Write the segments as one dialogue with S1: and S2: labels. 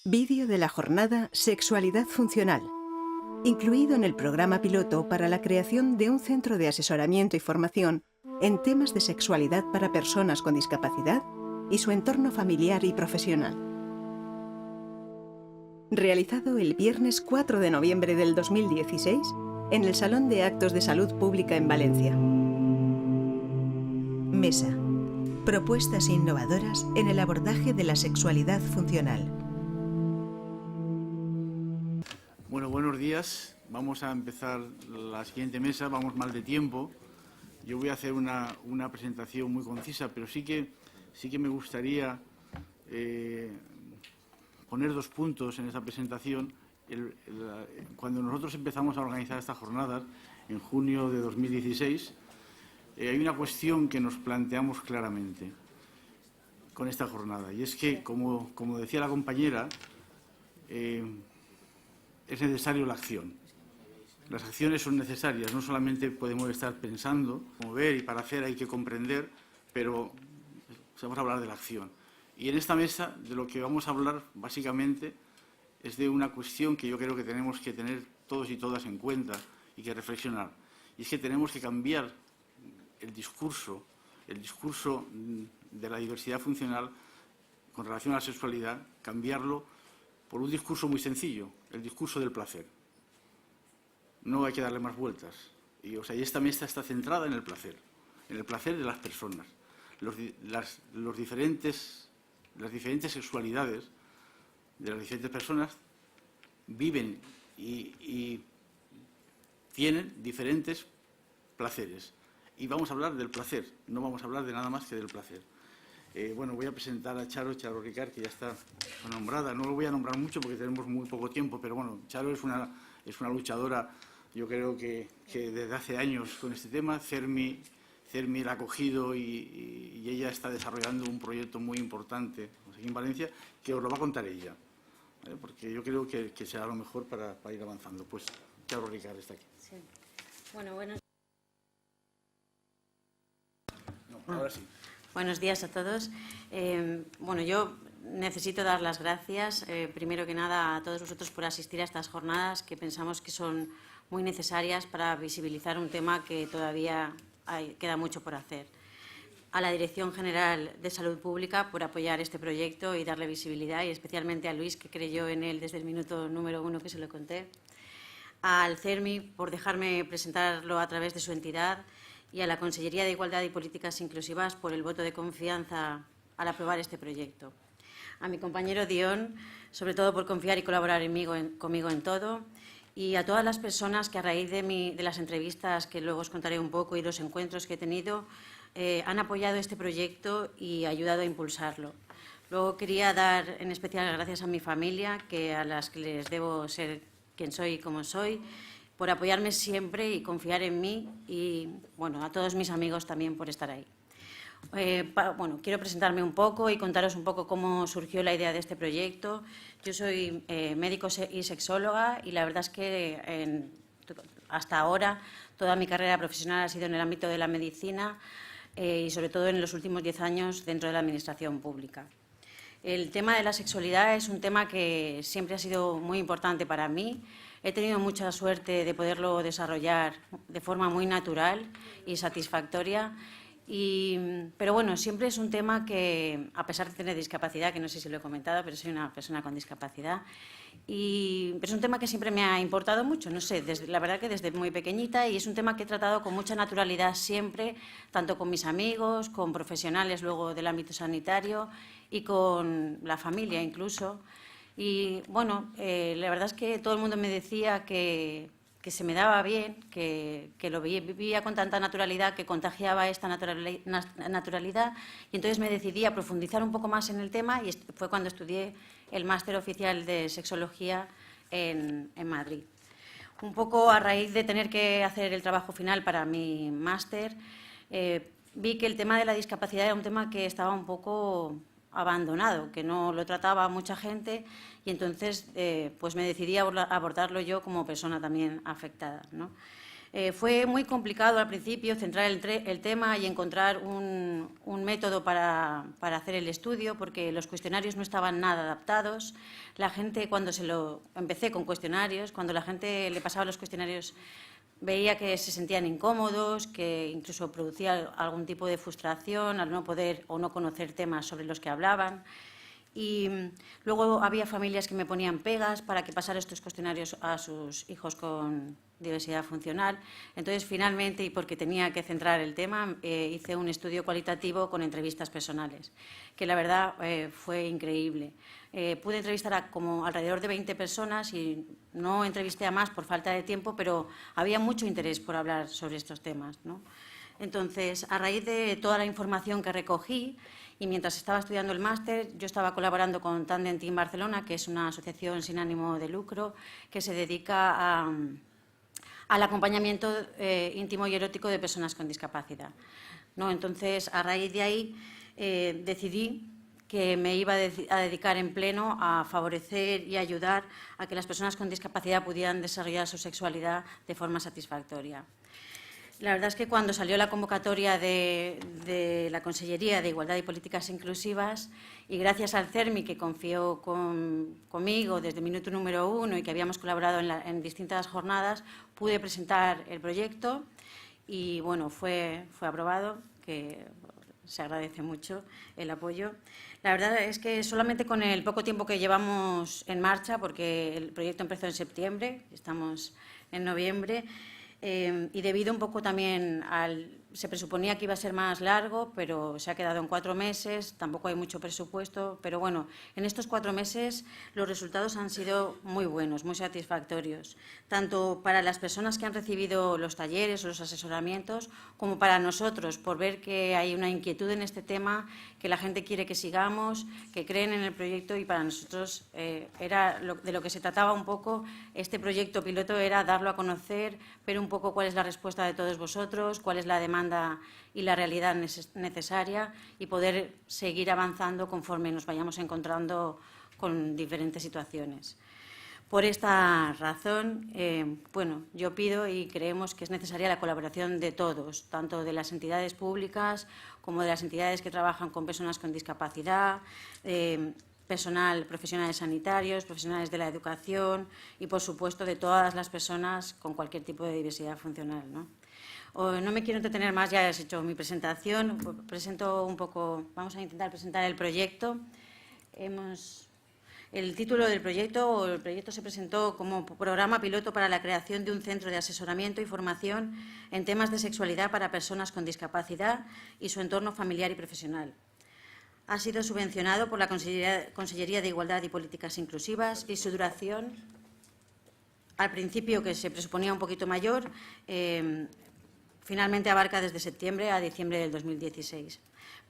S1: Vídeo de la jornada Sexualidad Funcional, incluido en el programa piloto para la creación de un centro de asesoramiento y formación en temas de sexualidad para personas con discapacidad y su entorno familiar y profesional. Realizado el viernes 4 de noviembre del 2016 en el Salón de Actos de Salud Pública en Valencia. Mesa. Propuestas innovadoras en el abordaje de la sexualidad funcional.
S2: Bueno, buenos días. Vamos a empezar la siguiente mesa. Vamos mal de tiempo. Yo voy a hacer una presentación muy concisa, pero sí que me gustaría poner dos puntos en esa presentación. Cuando nosotros empezamos a organizar estas jornadas, en junio de 2016, hay una cuestión que nos planteamos claramente con esta jornada, y es que, como decía la compañera, es necesaria la acción. Las acciones son necesarias, no solamente podemos estar pensando, mover, y para hacer hay que comprender, pero vamos a hablar de la acción. Y en esta mesa de lo que vamos a hablar básicamente es de una cuestión que yo creo que tenemos que tener todos y todas en cuenta y que reflexionar. Y es que tenemos que cambiar el discurso de la diversidad funcional con relación a la sexualidad, cambiarlo por un discurso muy sencillo, el discurso del placer. No hay que darle más vueltas. Y esta mesa está centrada en el placer de las personas. Las diferentes sexualidades de las diferentes personas viven y tienen diferentes placeres. Y vamos a hablar del placer, no vamos a hablar de nada más que del placer. Bueno, voy a presentar a Charo Ricard, que ya está nombrada. No lo voy a nombrar mucho porque tenemos muy poco tiempo, pero bueno, Charo es una luchadora, yo creo que desde hace años con este tema. Cermi la ha cogido y ella está desarrollando un proyecto muy importante aquí en Valencia, que os lo va a contar ella, ¿vale? Porque yo creo que será lo mejor para ir avanzando. Pues Charo Ricard está aquí.
S3: Sí. Bueno.
S2: No, ahora sí.
S3: Buenos días a todos. Bueno, yo necesito dar las gracias, primero que nada, a todos vosotros por asistir a estas jornadas, que pensamos que son muy necesarias para visibilizar un tema que todavía queda mucho por hacer. A la Dirección General de Salud Pública por apoyar este proyecto y darle visibilidad, y especialmente a Luis, que creyó en él desde el minuto número 1 que se lo conté. Al CERMI por dejarme presentarlo a través de su entidad, y a la Consellería de Igualdad y Políticas Inclusivas por el voto de confianza al aprobar este proyecto. A mi compañero Dion, sobre todo por confiar y colaborar conmigo en todo, y a todas las personas que a raíz de las entrevistas, que luego os contaré un poco, y los encuentros que he tenido, han apoyado este proyecto y ayudado a impulsarlo. Luego quería dar en especial gracias a mi familia, a las que les debo ser quien soy y como soy, por apoyarme siempre y confiar en mí, y bueno, a todos mis amigos también por estar ahí. Bueno, quiero presentarme un poco y contaros un poco cómo surgió la idea de este proyecto. Yo soy médico y sexóloga, y la verdad es que hasta ahora toda mi carrera profesional ha sido en el ámbito de la medicina, y sobre todo en los últimos 10 años dentro de la administración pública. El tema de la sexualidad es un tema que siempre ha sido muy importante para mí. He tenido mucha suerte de poderlo desarrollar de forma muy natural y satisfactoria, pero bueno, siempre es un tema que, a pesar de tener discapacidad, que no sé si lo he comentado, pero soy una persona con discapacidad, pero es un tema que siempre me ha importado mucho, no sé, la verdad que desde muy pequeñita, y es un tema que he tratado con mucha naturalidad siempre, tanto con mis amigos, con profesionales luego del ámbito sanitario y con la familia incluso. Y bueno, la verdad es que todo el mundo me decía que se me daba bien, que lo vivía con tanta naturalidad, que contagiaba esta naturalidad, y entonces me decidí a profundizar un poco más en el tema, y fue cuando estudié el máster oficial de sexología en Madrid. Un poco a raíz de tener que hacer el trabajo final para mi máster, vi que el tema de la discapacidad era un tema que estaba un poco abandonado, que no lo trataba mucha gente, y entonces pues me decidí a abordarlo yo como persona también afectada, ¿no? Fue muy complicado al principio centrar el tema y encontrar un método para hacer el estudio, porque los cuestionarios no estaban nada adaptados. La gente, empecé con cuestionarios, cuando la gente le pasaba los cuestionarios, veía que se sentían incómodos, que incluso producía algún tipo de frustración al no poder o no conocer temas sobre los que hablaban. Y luego había familias que me ponían pegas para que pasara estos cuestionarios a sus hijos con diversidad funcional. Entonces, finalmente, y porque tenía que centrar el tema, hice un estudio cualitativo con entrevistas personales, que la verdad fue increíble. Pude entrevistar a como alrededor de 20 personas y no entrevisté a más por falta de tiempo, pero había mucho interés por hablar sobre estos temas, ¿no? Entonces, a raíz de toda la información que recogí, y mientras estaba estudiando el máster, yo estaba colaborando con Tandem Team Barcelona, que es una asociación sin ánimo de lucro que se dedica al acompañamiento íntimo y erótico de personas con discapacidad, ¿no? Entonces, a raíz de ahí, decidí que me iba a dedicar en pleno a favorecer y ayudar a que las personas con discapacidad pudieran desarrollar su sexualidad de forma satisfactoria. La verdad es que cuando salió la convocatoria de la Consellería de Igualdad y Políticas Inclusivas, y gracias al CERMI, que confió conmigo desde el minuto número 1 y que habíamos colaborado en distintas jornadas, pude presentar el proyecto y, bueno, fue aprobado, que se agradece mucho el apoyo. La verdad es que solamente con el poco tiempo que llevamos en marcha, porque el proyecto empezó en septiembre, estamos en noviembre, y debido un poco también se presuponía que iba a ser más largo, pero se ha quedado en 4 meses, tampoco hay mucho presupuesto, pero bueno, en estos 4 meses los resultados han sido muy buenos, muy satisfactorios, tanto para las personas que han recibido los talleres o los asesoramientos, como para nosotros, por ver que hay una inquietud en este tema, que la gente quiere que sigamos, que creen en el proyecto, y para nosotros era de lo que se trataba un poco. Este proyecto piloto era darlo a conocer, ver un poco cuál es la respuesta de todos vosotros, cuál es la demanda y la realidad necesaria, y poder seguir avanzando conforme nos vayamos encontrando con diferentes situaciones. Por esta razón, bueno, yo pido y creemos que es necesaria la colaboración de todos, tanto de las entidades públicas como de las entidades que trabajan con personas con discapacidad, profesionales sanitarios, profesionales de la educación y, por supuesto, de todas las personas con cualquier tipo de diversidad funcional, ¿no? No me quiero entretener más, ya he hecho mi presentación. Presento un poco, vamos a intentar presentar el proyecto. El título del proyecto, se presentó como Programa Piloto para la creación de un centro de asesoramiento y formación en temas de sexualidad para personas con discapacidad y su entorno familiar y profesional. Ha sido subvencionado por la Consellería de Igualdad y Políticas Inclusivas, y su duración, al principio, que se presuponía un poquito mayor, finalmente abarca desde septiembre a diciembre del 2016.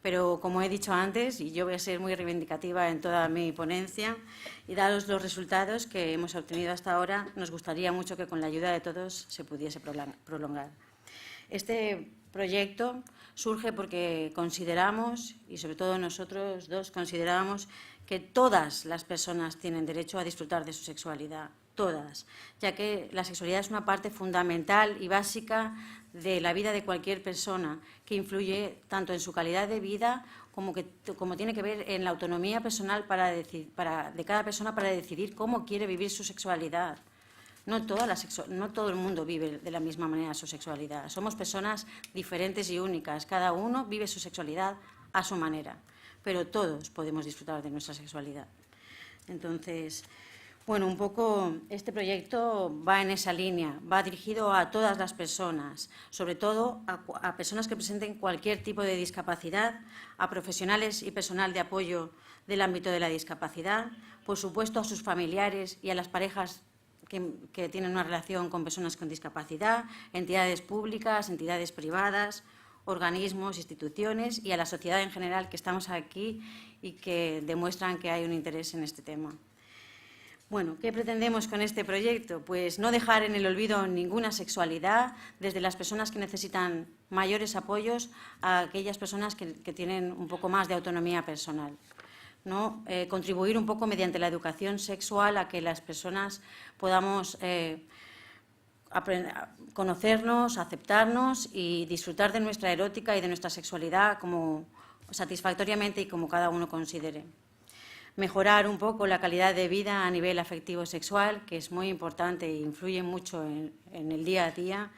S3: Pero, como he dicho antes, y yo voy a ser muy reivindicativa en toda mi ponencia, y dados los resultados que hemos obtenido hasta ahora, nos gustaría mucho que con la ayuda de todos se pudiese prolongar. Este proyecto surge porque consideramos, y sobre todo nosotros dos consideramos, que todas las personas tienen derecho a disfrutar de su sexualidad, todas, ya que la sexualidad es una parte fundamental y básica de la vida de cualquier persona, que influye tanto en su calidad de vida como tiene que ver en la autonomía personal de cada persona para decidir cómo quiere vivir su sexualidad. No todo el mundo vive de la misma manera su sexualidad. Somos personas diferentes y únicas. Cada uno vive su sexualidad a su manera, pero todos podemos disfrutar de nuestra sexualidad. Entonces, bueno, un poco este proyecto va en esa línea, va dirigido a todas las personas, sobre todo a personas que presenten cualquier tipo de discapacidad, a profesionales y personal de apoyo del ámbito de la discapacidad, por supuesto a sus familiares y a las parejas que tienen una relación con personas con discapacidad, entidades públicas, entidades privadas, organismos, instituciones, y a la sociedad en general, que estamos aquí y que demuestran que hay un interés en este tema. Bueno, ¿qué pretendemos con este proyecto? Pues no dejar en el olvido ninguna sexualidad, desde las personas que necesitan mayores apoyos a aquellas personas que tienen un poco más de autonomía personal, ¿no? Contribuir un poco mediante la educación sexual a que las personas podamos conocernos, aceptarnos y disfrutar de nuestra erótica y de nuestra sexualidad como satisfactoriamente y como cada uno considere. Mejorar un poco la calidad de vida a nivel afectivo sexual, que es muy importante e influye mucho en el día a día.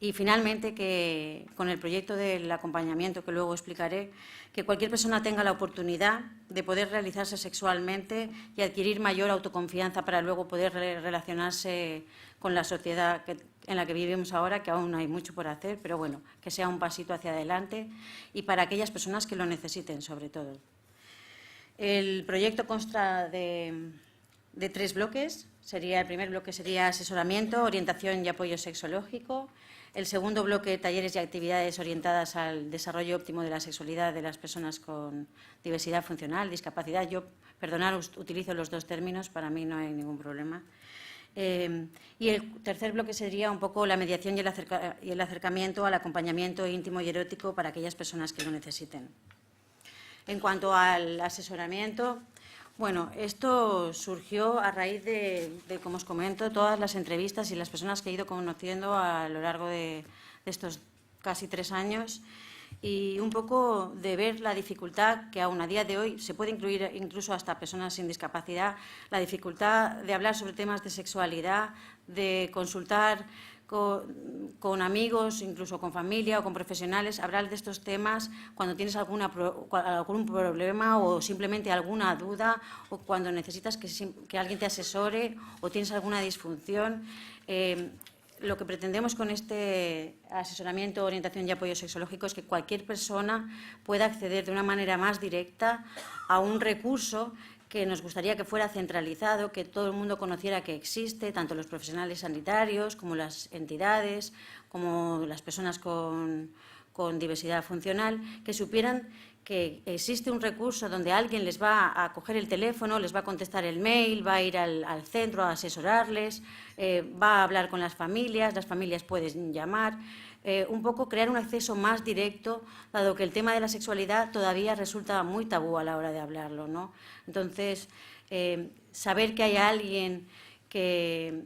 S3: Y finalmente, que con el proyecto del acompañamiento, que luego explicaré, que cualquier persona tenga la oportunidad de poder realizarse sexualmente y adquirir mayor autoconfianza para luego poder relacionarse con la sociedad en la que vivimos ahora, que aún hay mucho por hacer, pero bueno, que sea un pasito hacia adelante y para aquellas personas que lo necesiten, sobre todo. El proyecto consta de 3 bloques. El primer bloque sería asesoramiento, orientación y apoyo sexológico. El segundo bloque, talleres y actividades orientadas al desarrollo óptimo de la sexualidad de las personas con diversidad funcional, discapacidad. Perdonaros, utilizo los 2 términos, para mí no hay ningún problema. Y el tercer bloque sería un poco la mediación y el acercamiento al acompañamiento íntimo y erótico para aquellas personas que lo necesiten. En cuanto al asesoramiento, bueno, esto surgió a raíz de, como os comento, todas las entrevistas y las personas que he ido conociendo a lo largo de estos casi 3 años y un poco de ver la dificultad que aún a día de hoy se puede incluir incluso hasta personas sin discapacidad, la dificultad de hablar sobre temas de sexualidad, de consultar con amigos, incluso con familia o con profesionales, hablar de estos temas cuando tienes algún problema o simplemente alguna duda o cuando necesitas que alguien te asesore o tienes alguna disfunción. Lo que pretendemos con este asesoramiento, orientación y apoyo sexológico es que cualquier persona pueda acceder de una manera más directa a un recurso que nos gustaría que fuera centralizado, que todo el mundo conociera que existe, tanto los profesionales sanitarios como las entidades, como las personas con diversidad funcional, que supieran que existe un recurso donde alguien les va a coger el teléfono, les va a contestar el mail, va a ir al centro a asesorarles, va a hablar con las familias pueden llamar. Un poco crear un acceso más directo, dado que el tema de la sexualidad todavía resulta muy tabú a la hora de hablarlo, ¿no? Entonces, saber que hay alguien que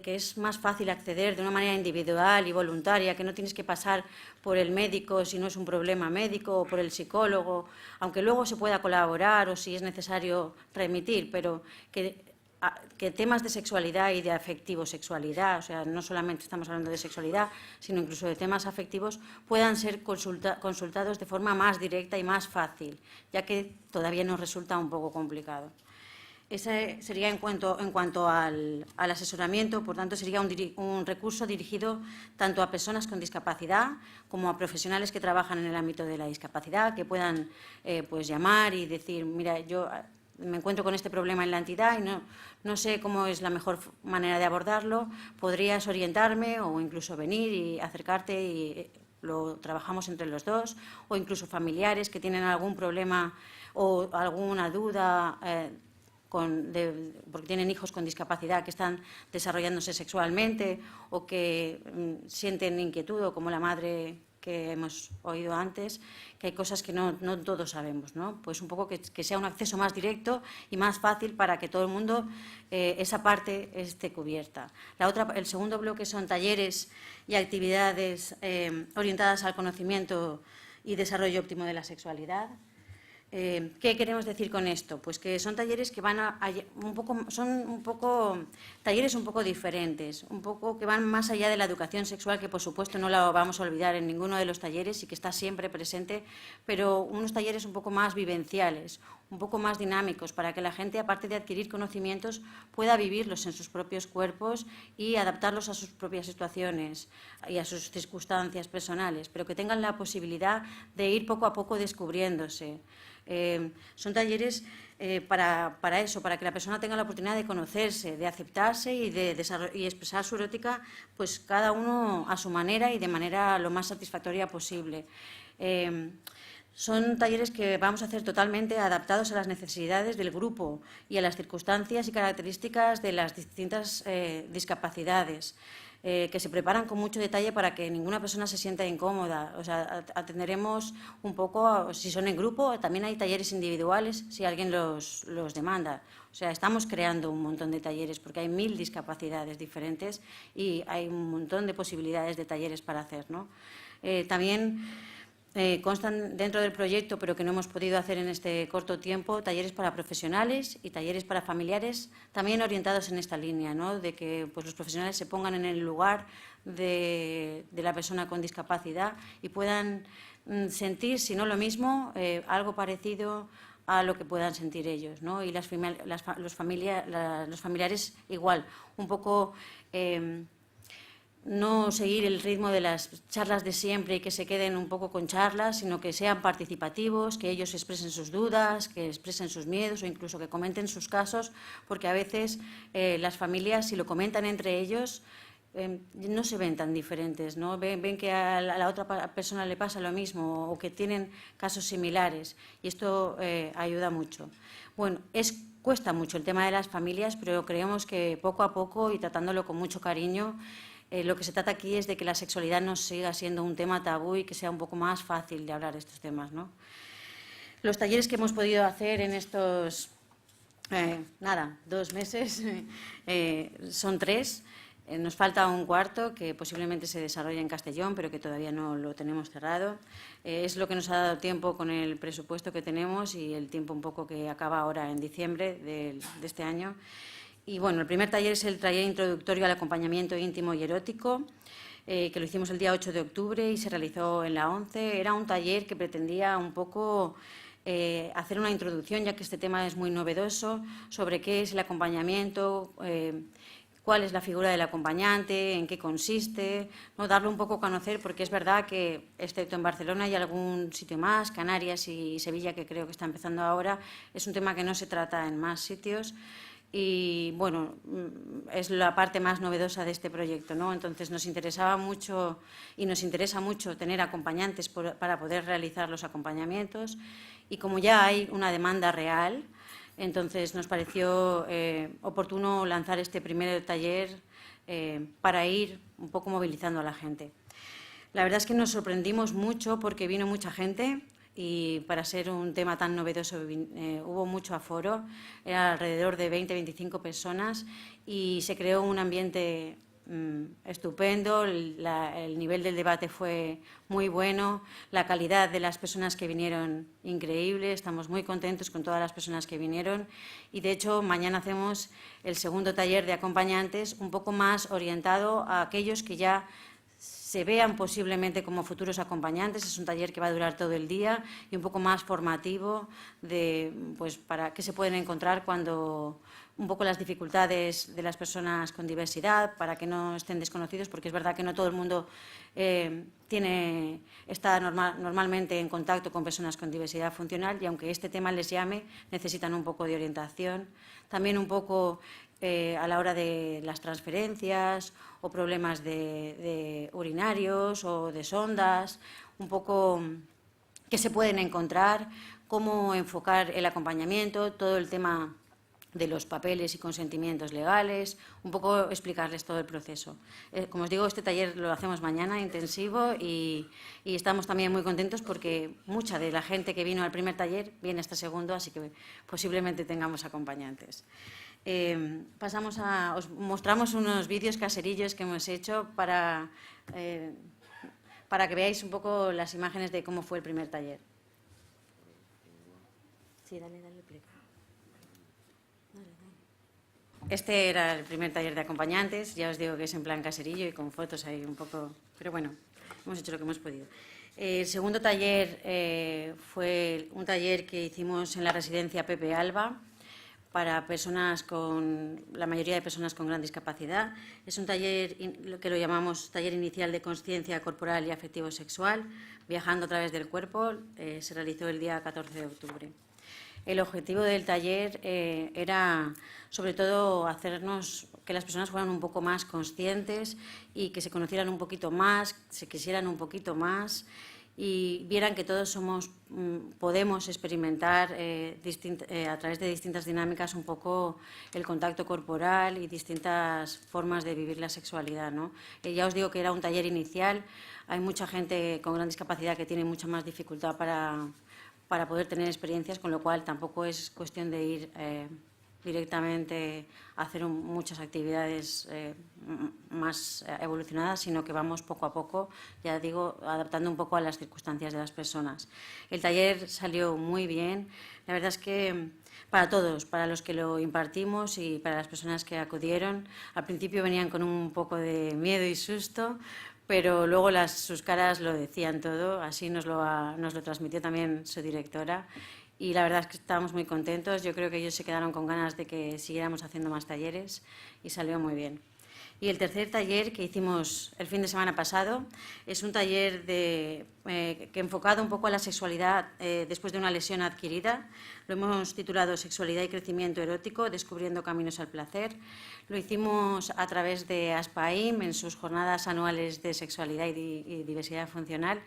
S3: es más fácil acceder de una manera individual y voluntaria, que no tienes que pasar por el médico si no es un problema médico o por el psicólogo, aunque luego se pueda colaborar o si es necesario remitir, pero que temas de sexualidad y de afectivo-sexualidad, o sea, no solamente estamos hablando de sexualidad, sino incluso de temas afectivos, puedan ser consultados de forma más directa y más fácil, ya que todavía nos resulta un poco complicado. Ese sería en cuanto al asesoramiento, por tanto, sería un recurso dirigido tanto a personas con discapacidad como a profesionales que trabajan en el ámbito de la discapacidad, que puedan pues llamar y decir, mira, yo me encuentro con este problema en la entidad y no sé cómo es la mejor manera de abordarlo, podrías orientarme o incluso venir y acercarte y lo trabajamos entre los dos, o incluso familiares que tienen algún problema o alguna duda porque tienen hijos con discapacidad que están desarrollándose sexualmente o que sienten inquietud, o como la madre que hemos oído antes, que hay cosas que no todos sabemos, ¿no? Pues un poco que sea un acceso más directo y más fácil para que todo el mundo esa parte esté cubierta. El segundo bloque son talleres y actividades orientadas al conocimiento y desarrollo óptimo de la sexualidad. ¿Qué queremos decir con esto? Pues que son talleres que van talleres un poco diferentes, un poco que van más allá de la educación sexual, que por supuesto no la vamos a olvidar en ninguno de los talleres y que está siempre presente, pero unos talleres un poco más vivenciales, un poco más dinámicos, para que la gente, aparte de adquirir conocimientos, pueda vivirlos en sus propios cuerpos y adaptarlos a sus propias situaciones y a sus circunstancias personales, pero que tengan la posibilidad de ir poco a poco descubriéndose. Son talleres para eso, para que la persona tenga la oportunidad de conocerse, de aceptarse y de expresar su erótica, pues cada uno a su manera y de manera lo más satisfactoria posible. Son talleres que vamos a hacer totalmente adaptados a las necesidades del grupo y a las circunstancias y características de las distintas discapacidades. que se preparan con mucho detalle para que ninguna persona se sienta incómoda. O sea, atenderemos un poco, si son en grupo, también hay talleres individuales si alguien los demanda. O sea, estamos creando un montón de talleres porque hay 1000 discapacidades diferentes y hay un montón de posibilidades de talleres para hacer, ¿no? También constan dentro del proyecto, pero que no hemos podido hacer en este corto tiempo, talleres para profesionales y talleres para familiares, también orientados en esta línea, ¿no? De que pues, los profesionales se pongan en el lugar de la persona con discapacidad y puedan sentir, si no lo mismo, algo parecido a lo que puedan sentir ellos, ¿no? Y los familiares igual, un poco no seguir el ritmo de las charlas de siempre y que se queden un poco con charlas, sino que sean participativos, que ellos expresen sus dudas, que expresen sus miedos o incluso que comenten sus casos, porque a veces las familias, si lo comentan entre ellos, no se ven tan diferentes, ¿no? Ven que a la otra persona le pasa lo mismo o que tienen casos similares y esto ayuda mucho. Bueno, cuesta mucho el tema de las familias, pero creemos que poco a poco y tratándolo con mucho cariño, lo que se trata aquí es de que la sexualidad no siga siendo un tema tabú y que sea un poco más fácil de hablar de estos temas, ¿no? Los talleres que hemos podido hacer en estos, 2 meses, son 3. Nos falta un cuarto que posiblemente se desarrolle en Castellón, pero que todavía no lo tenemos cerrado. Es lo que nos ha dado tiempo con el presupuesto que tenemos y el tiempo un poco que acaba ahora en diciembre de este año. Y bueno, el primer taller es el taller introductorio al acompañamiento íntimo y erótico, que lo hicimos el día 8 de octubre y se realizó en la 11. Era un taller que pretendía un poco hacer una introducción, ya que este tema es muy novedoso, sobre qué es el acompañamiento, cuál es la figura del acompañante, en qué consiste, ¿no? Darlo un poco a conocer, porque es verdad que, excepto en Barcelona y algún sitio más, Canarias y Sevilla, que creo que está empezando ahora, es un tema que no se trata en más sitios. Y bueno, es la parte más novedosa de este proyecto, ¿no? Entonces nos interesaba mucho y nos interesa mucho tener acompañantes para poder realizar los acompañamientos y como ya hay una demanda real, entonces nos pareció oportuno lanzar este primer taller para ir un poco movilizando a la gente. La verdad es que nos sorprendimos mucho porque vino mucha gente. Y para ser un tema tan novedoso hubo mucho aforo, era alrededor de 20-25 personas y se creó un ambiente estupendo, el nivel del debate fue muy bueno, la calidad de las personas que vinieron increíble, estamos muy contentos con todas las personas que vinieron y de hecho mañana hacemos el segundo taller de acompañantes un poco más orientado a aquellos que ya se vean posiblemente como futuros acompañantes. Es un taller que va a durar todo el día y un poco más formativo pues, para qué se pueden encontrar cuando un poco las dificultades de las personas con diversidad, para que no estén desconocidos, porque es verdad que no todo el mundo está normalmente en contacto con personas con diversidad funcional y aunque este tema les llame, necesitan un poco de orientación. También un poco a la hora de las transferencias o problemas de urinarios o de sondas, un poco qué se pueden encontrar, cómo enfocar el acompañamiento, todo el tema de los papeles y consentimientos legales, un poco explicarles todo el proceso. Como os digo, este taller lo hacemos mañana, intensivo, y estamos también muy contentos porque mucha de la gente que vino al primer taller viene a este segundo, así que posiblemente tengamos acompañantes. Os mostramos unos vídeos caserillos que hemos hecho para que veáis un poco las imágenes de cómo fue el primer taller. Sí, dale play. Este era el primer taller de acompañantes, ya os digo que es en plan caserillo y con fotos ahí un poco, pero bueno, hemos hecho lo que hemos podido. El segundo taller fue un taller que hicimos en la residencia Pepe Alba para la mayoría de personas con gran discapacidad. Es un taller que lo llamamos taller inicial de consciencia corporal y afectivo-sexual, viajando a través del cuerpo. Se realizó el día 14 de octubre. El objetivo del taller era, sobre todo, hacernos que las personas fueran un poco más conscientes y que se conocieran un poquito más, se quisieran un poquito más y vieran que todos podemos experimentar a través de distintas dinámicas un poco el contacto corporal y distintas formas de vivir la sexualidad, ¿no? Ya os digo que era un taller inicial, hay mucha gente con gran discapacidad que tiene mucha más dificultad para poder tener experiencias, con lo cual tampoco es cuestión de ir directamente a hacer muchas actividades más evolucionadas, sino que vamos poco a poco, ya digo, adaptando un poco a las circunstancias de las personas. El taller salió muy bien, la verdad es que para todos, para los que lo impartimos y para las personas que acudieron, al principio venían con un poco de miedo y susto, pero luego sus caras lo decían todo, así nos lo transmitió también su directora. Y la verdad es que estábamos muy contentos. Yo creo que ellos se quedaron con ganas de que siguiéramos haciendo más talleres y salió muy bien. Y el tercer taller que hicimos el fin de semana pasado es un taller que enfocado un poco a la sexualidad después de una lesión adquirida. Lo hemos titulado Sexualidad y crecimiento erótico, descubriendo caminos al placer. Lo hicimos a través de ASPAIM en sus jornadas anuales de sexualidad y diversidad funcional.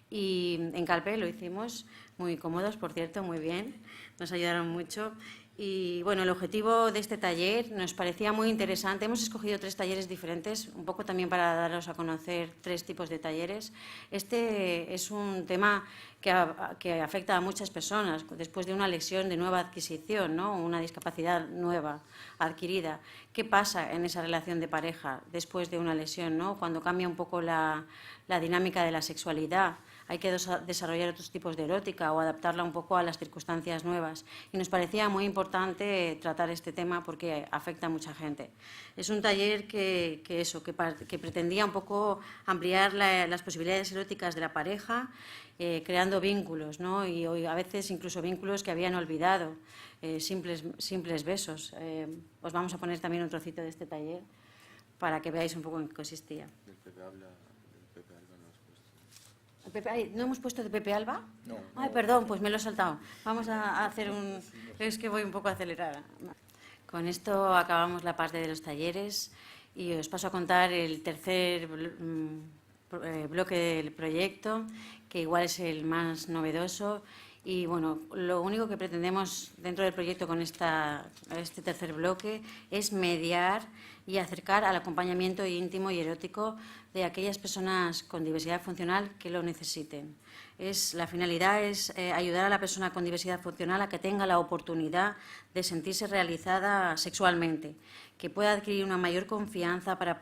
S3: Y en Calpe lo hicimos, muy cómodos, por cierto, muy bien, nos ayudaron mucho. Y bueno, el objetivo de este taller nos parecía muy interesante. Hemos escogido 3 talleres diferentes, un poco también para daros a conocer 3 tipos de talleres. Este es un tema que afecta a muchas personas después de una lesión de nueva adquisición, ¿no? Una discapacidad nueva, adquirida. ¿Qué pasa en esa relación de pareja después de una lesión, ¿no? Cuando cambia un poco la dinámica de la sexualidad? Hay que desarrollar otros tipos de erótica o adaptarla un poco a las circunstancias nuevas. Y nos parecía muy importante tratar este tema porque afecta a mucha gente. Es un taller que pretendía un poco ampliar las posibilidades eróticas de la pareja, creando vínculos, ¿no? Y a veces incluso vínculos que habían olvidado, simples besos. Os vamos a poner también un trocito de este taller para que veáis un poco en qué consistía. ¿No hemos puesto de Pepe Alba?
S4: No.
S3: Ay, perdón, pues me lo he saltado. Vamos a hacer Es que voy un poco acelerada. Con esto acabamos la parte de los talleres y os paso a contar el tercer bloque del proyecto, que igual es el más novedoso. Y bueno, lo único que pretendemos dentro del proyecto con este tercer bloque es mediar y acercar al acompañamiento íntimo y erótico de aquellas personas con diversidad funcional que lo necesiten. La finalidad es ayudar a la persona con diversidad funcional a que tenga la oportunidad de sentirse realizada sexualmente, que pueda adquirir una mayor confianza para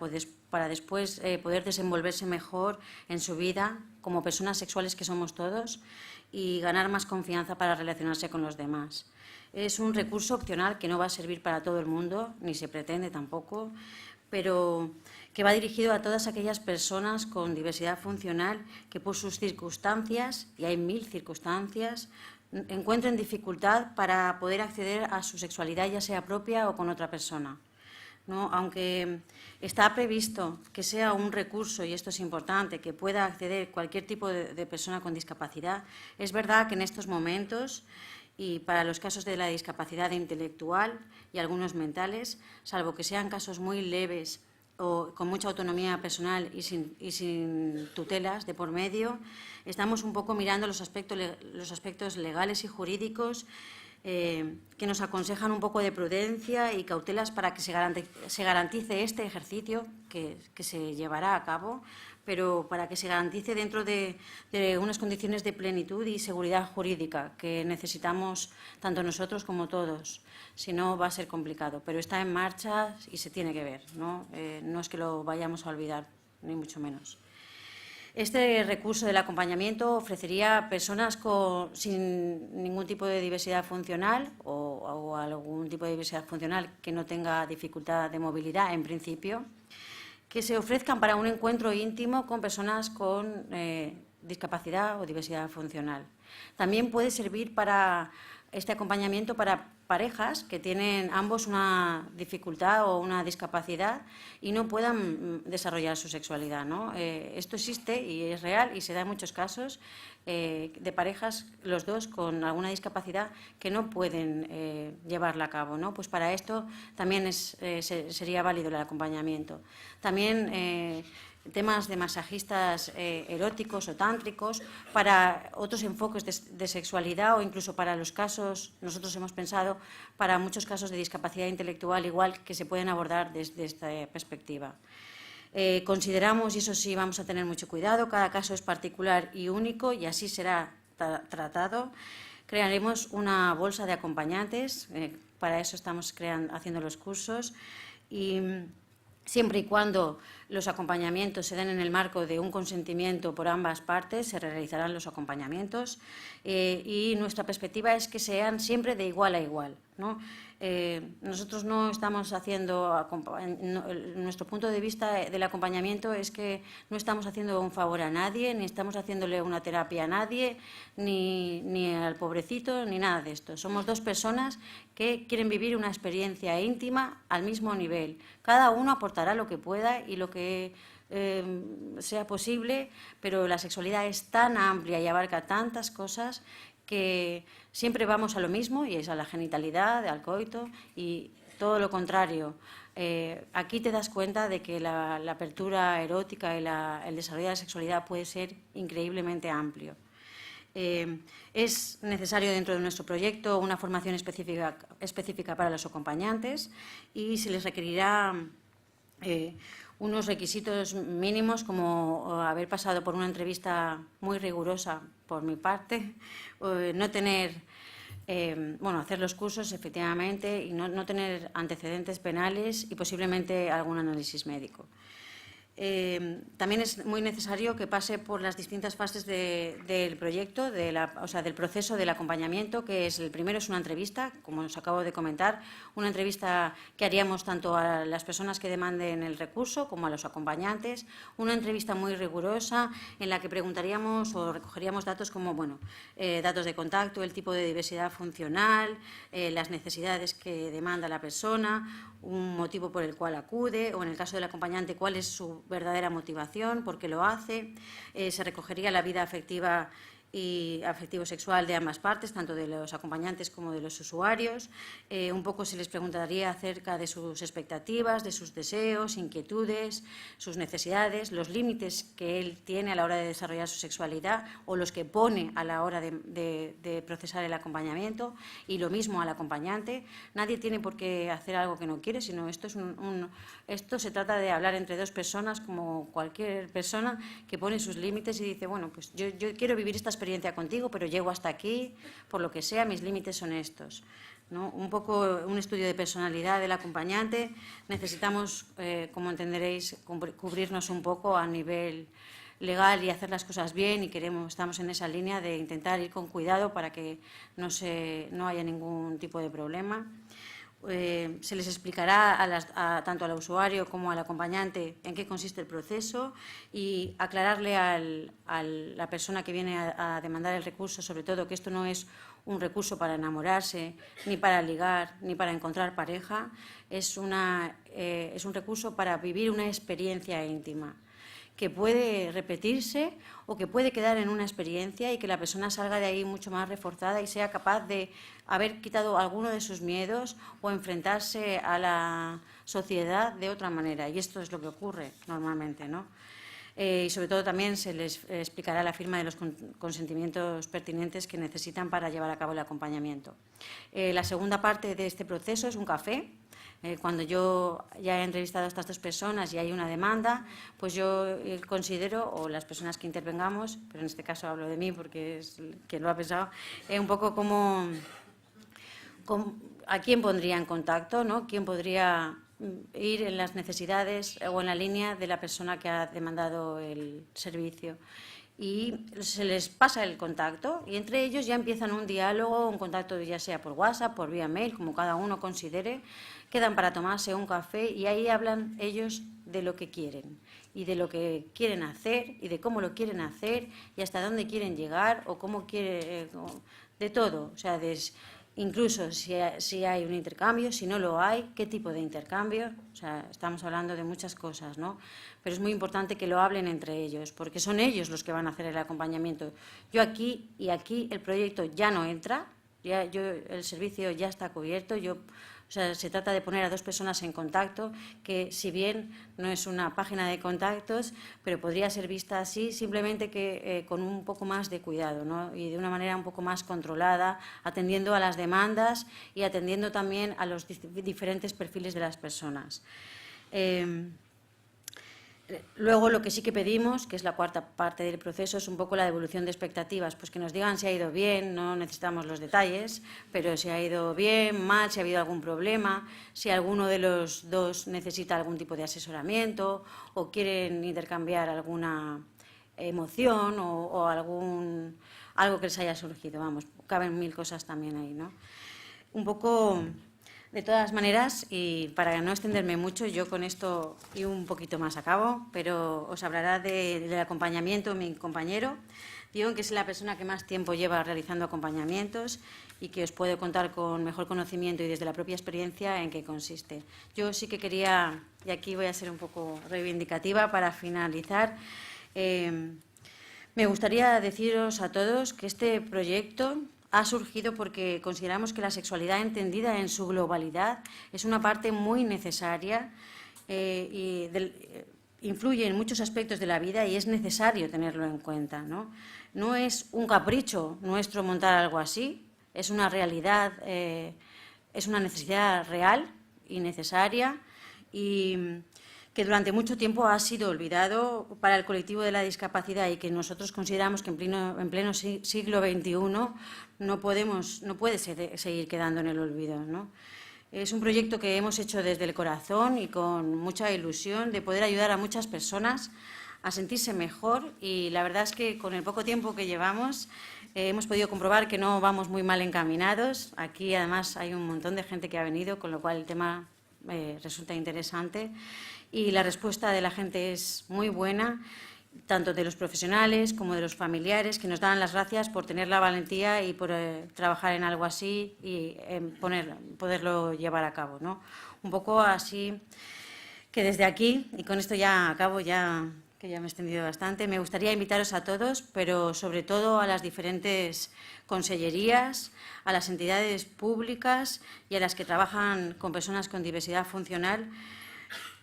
S3: después poder desenvolverse mejor en su vida como personas sexuales que somos todos y ganar más confianza para relacionarse con los demás. Es un recurso opcional que no va a servir para todo el mundo, ni se pretende tampoco, pero que va dirigido a todas aquellas personas con diversidad funcional que por sus circunstancias, y hay 1000 circunstancias, encuentren dificultad para poder acceder a su sexualidad, ya sea propia o con otra persona, ¿no? Aunque está previsto que sea un recurso, y esto es importante, que pueda acceder cualquier tipo de persona con discapacidad, es verdad que en estos momentos, y para los casos de la discapacidad intelectual y algunos mentales, salvo que sean casos muy leves o con mucha autonomía personal y sin tutelas de por medio, estamos un poco mirando los aspectos legales y jurídicos que nos aconsejan un poco de prudencia y cautelas para que se garantice este ejercicio que se llevará a cabo, pero para que se garantice dentro de unas condiciones de plenitud y seguridad jurídica que necesitamos tanto nosotros como todos. Si no, va a ser complicado, pero está en marcha y se tiene que ver, ¿no? No es que lo vayamos a olvidar, ni mucho menos. Este recurso del acompañamiento ofrecería a personas sin ningún tipo de diversidad funcional o algún tipo de diversidad funcional que no tenga dificultad de movilidad, en principio, que se ofrezcan para un encuentro íntimo con personas con discapacidad o diversidad funcional. También puede servir para este acompañamiento para parejas que tienen ambos una dificultad o una discapacidad y no puedan desarrollar su sexualidad, ¿no? Esto existe y es real y se da en muchos casos de parejas, los dos con alguna discapacidad, que no pueden llevarla a cabo, ¿no? Pues para esto también sería válido el acompañamiento. También temas de masajistas eróticos o tántricos, para otros enfoques de sexualidad o incluso para los casos, nosotros hemos pensado, para muchos casos de discapacidad intelectual igual que se pueden abordar desde esta perspectiva. Consideramos, y eso sí vamos a tener mucho cuidado, cada caso es particular y único y así será tratado. Crearemos una bolsa de acompañantes, para eso estamos haciendo los cursos, y siempre y cuando los acompañamientos se den en el marco de un consentimiento por ambas partes, se realizarán los acompañamientos y nuestra perspectiva es que sean siempre de igual a igual, ¿no? Nosotros no estamos haciendo, nuestro punto de vista del acompañamiento es que no estamos haciendo un favor a nadie, ni estamos haciéndole una terapia a nadie, ni al pobrecito, ni nada de esto. Somos dos personas que quieren vivir una experiencia íntima al mismo nivel. Cada uno aportará lo que pueda y lo que sea posible, pero la sexualidad es tan amplia y abarca tantas cosas que siempre vamos a lo mismo, y es a la genitalidad, al coito, y todo lo contrario. Aquí te das cuenta de que la apertura erótica y el desarrollo de la sexualidad puede ser increíblemente amplio. Es necesario dentro de nuestro proyecto una formación específica para los acompañantes y se les requerirá unos requisitos mínimos como haber pasado por una entrevista muy rigurosa por mi parte, no tener, hacer los cursos efectivamente y no tener antecedentes penales y posiblemente algún análisis médico. También es muy necesario que pase por las distintas fases del proyecto, del proceso del acompañamiento, que es el primero es una entrevista, como os acabo de comentar, una entrevista que haríamos tanto a las personas que demanden el recurso como a los acompañantes, una entrevista muy rigurosa en la que preguntaríamos o recogeríamos datos como datos de contacto, el tipo de diversidad funcional, las necesidades que demanda la persona, un motivo por el cual acude o, en el caso del acompañante, cuál es su verdadera motivación, por qué lo hace. Se recogería la vida afectiva y afectivo-sexual de ambas partes, tanto de los acompañantes como de los usuarios. Un poco se les preguntaría acerca de sus expectativas, de sus deseos, inquietudes, sus necesidades, los límites que él tiene a la hora de desarrollar su sexualidad o los que pone a la hora de procesar el acompañamiento, y lo mismo al acompañante. Nadie tiene por qué hacer algo que no quiere, sino esto se trata de hablar entre dos personas, como cualquier persona que pone sus límites y dice, bueno, pues yo quiero vivir esta experiencia contigo, pero llego hasta aquí, por lo que sea, mis límites son estos, ¿no? Un poco un estudio de personalidad del acompañante. Necesitamos, como entenderéis, cubrirnos un poco a nivel legal y hacer las cosas bien, y estamos en esa línea de intentar ir con cuidado para que no haya ningún tipo de problema. Se les explicará tanto al usuario como al acompañante en qué consiste el proceso y aclararle a la persona que viene a demandar el recurso, sobre todo, que esto no es un recurso para enamorarse, ni para ligar, ni para encontrar pareja, es un recurso para vivir una experiencia íntima que puede repetirse o que puede quedar en una experiencia y que la persona salga de ahí mucho más reforzada y sea capaz de haber quitado alguno de sus miedos o enfrentarse a la sociedad de otra manera. Y esto es lo que ocurre normalmente, ¿no? Y sobre todo también se les explicará la firma de los consentimientos pertinentes que necesitan para llevar a cabo el acompañamiento. La segunda parte de este proceso es un café. Cuando yo ya he entrevistado a estas dos personas y hay una demanda, pues yo considero, o las personas que intervengamos, pero en este caso hablo de mí porque es quien lo ha pensado, un poco como a quién pondría en contacto, ¿no? Quién podría ir en las necesidades o en la línea de la persona que ha demandado el servicio. Y se les pasa el contacto y entre ellos ya empiezan un diálogo, un contacto ya sea por WhatsApp, por vía mail, como cada uno considere. Quedan para tomarse un café y ahí hablan ellos de lo que quieren y de lo que quieren hacer y de cómo lo quieren hacer y hasta dónde quieren llegar o cómo quieren, de todo. O sea, incluso si hay un intercambio, si no lo hay, qué tipo de intercambio. O sea, estamos hablando de muchas cosas, ¿no? Pero es muy importante que lo hablen entre ellos, porque son ellos los que van a hacer el acompañamiento. Yo aquí el proyecto ya no entra, el servicio ya está cubierto, yo O sea, se trata de poner a dos personas en contacto, que si bien no es una página de contactos, pero podría ser vista así, simplemente que con un poco más de cuidado, ¿no? Y de una manera un poco más controlada, atendiendo a las demandas y atendiendo también a los diferentes perfiles de las personas. Luego, lo que sí que pedimos, que es la cuarta parte del proceso, es un poco la devolución de expectativas, pues que nos digan si ha ido bien, no necesitamos los detalles, pero si ha ido bien, mal, si ha habido algún problema, si alguno de los dos necesita algún tipo de asesoramiento o quieren intercambiar alguna emoción o algo que les haya surgido. Vamos, caben 1000 cosas también ahí, ¿no? Un poco... De todas maneras, y para no extenderme mucho, yo con esto y un poquito más acabo, pero os hablará del acompañamiento mi compañero, Dion, que es la persona que más tiempo lleva realizando acompañamientos y que os puede contar con mejor conocimiento y desde la propia experiencia en qué consiste. Yo sí que quería, y aquí voy a ser un poco reivindicativa para finalizar, me gustaría deciros a todos que este proyecto ha surgido porque consideramos que la sexualidad entendida en su globalidad es una parte muy necesaria influye en muchos aspectos de la vida y es necesario tenerlo en cuenta, ¿no? No es un capricho nuestro montar algo así, es una realidad, es una necesidad real y necesaria y que durante mucho tiempo ha sido olvidado para el colectivo de la discapacidad y que nosotros consideramos que en pleno siglo XXI no puede seguir quedando en el olvido, ¿no? Es un proyecto que hemos hecho desde el corazón y con mucha ilusión de poder ayudar a muchas personas a sentirse mejor y la verdad es que con el poco tiempo que llevamos hemos podido comprobar que no vamos muy mal encaminados. Aquí además hay un montón de gente que ha venido, con lo cual el tema resulta interesante y la respuesta de la gente es muy buena, tanto de los profesionales como de los familiares, que nos dan las gracias por tener la valentía y por trabajar en algo así y poderlo llevar a cabo, ¿no? Un poco así que desde aquí, y con esto ya acabo, que ya me he extendido bastante, me gustaría invitaros a todos, pero sobre todo a las diferentes consellerías, a las entidades públicas y a las que trabajan con personas con diversidad funcional,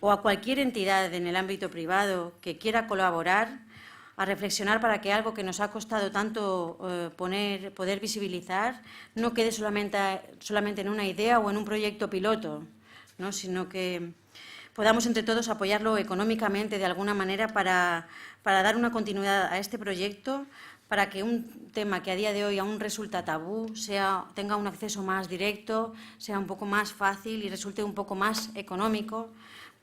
S3: o a cualquier entidad en el ámbito privado que quiera colaborar, a reflexionar para que algo que nos ha costado tanto poder visibilizar no quede solamente en una idea o en un proyecto piloto, ¿no? Sino que podamos entre todos apoyarlo económicamente de alguna manera para dar una continuidad a este proyecto, para que un tema que a día de hoy aún resulta tabú tenga un acceso más directo, sea un poco más fácil y resulte un poco más económico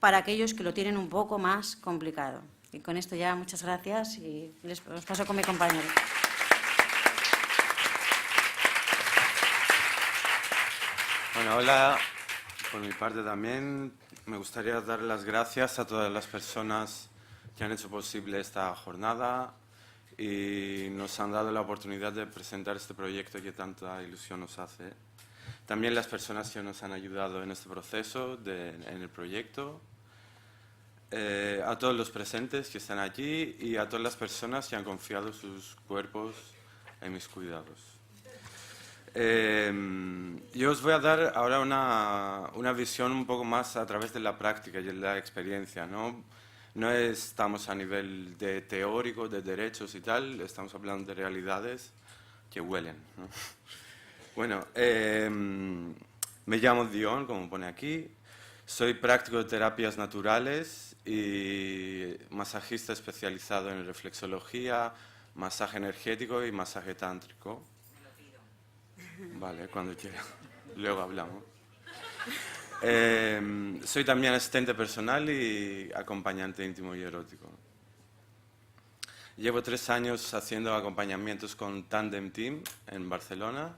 S3: para aquellos que lo tienen un poco más complicado. Y con esto ya muchas gracias y os paso con mi compañero.
S4: Bueno, hola, por mi parte también me gustaría dar las gracias a todas las personas que han hecho posible esta jornada y nos han dado la oportunidad de presentar este proyecto que tanta ilusión nos hace. También las personas que nos han ayudado en este proceso, en el proyecto, a todos los presentes que están aquí y a todas las personas que han confiado sus cuerpos en mis cuidados. Yo os voy a dar ahora una visión un poco más a través de la práctica y de la experiencia, ¿no? No estamos a nivel de teórico, de derechos y tal, estamos hablando de realidades que huelen, ¿no? Bueno, me llamo Dion, como pone aquí, soy práctico de terapias naturales y masajista especializado en reflexología, masaje energético y masaje tántrico. Vale, cuando quiera. Luego hablamos. Soy también asistente personal y acompañante íntimo y erótico. Llevo 3 años haciendo acompañamientos con Tandem Team en Barcelona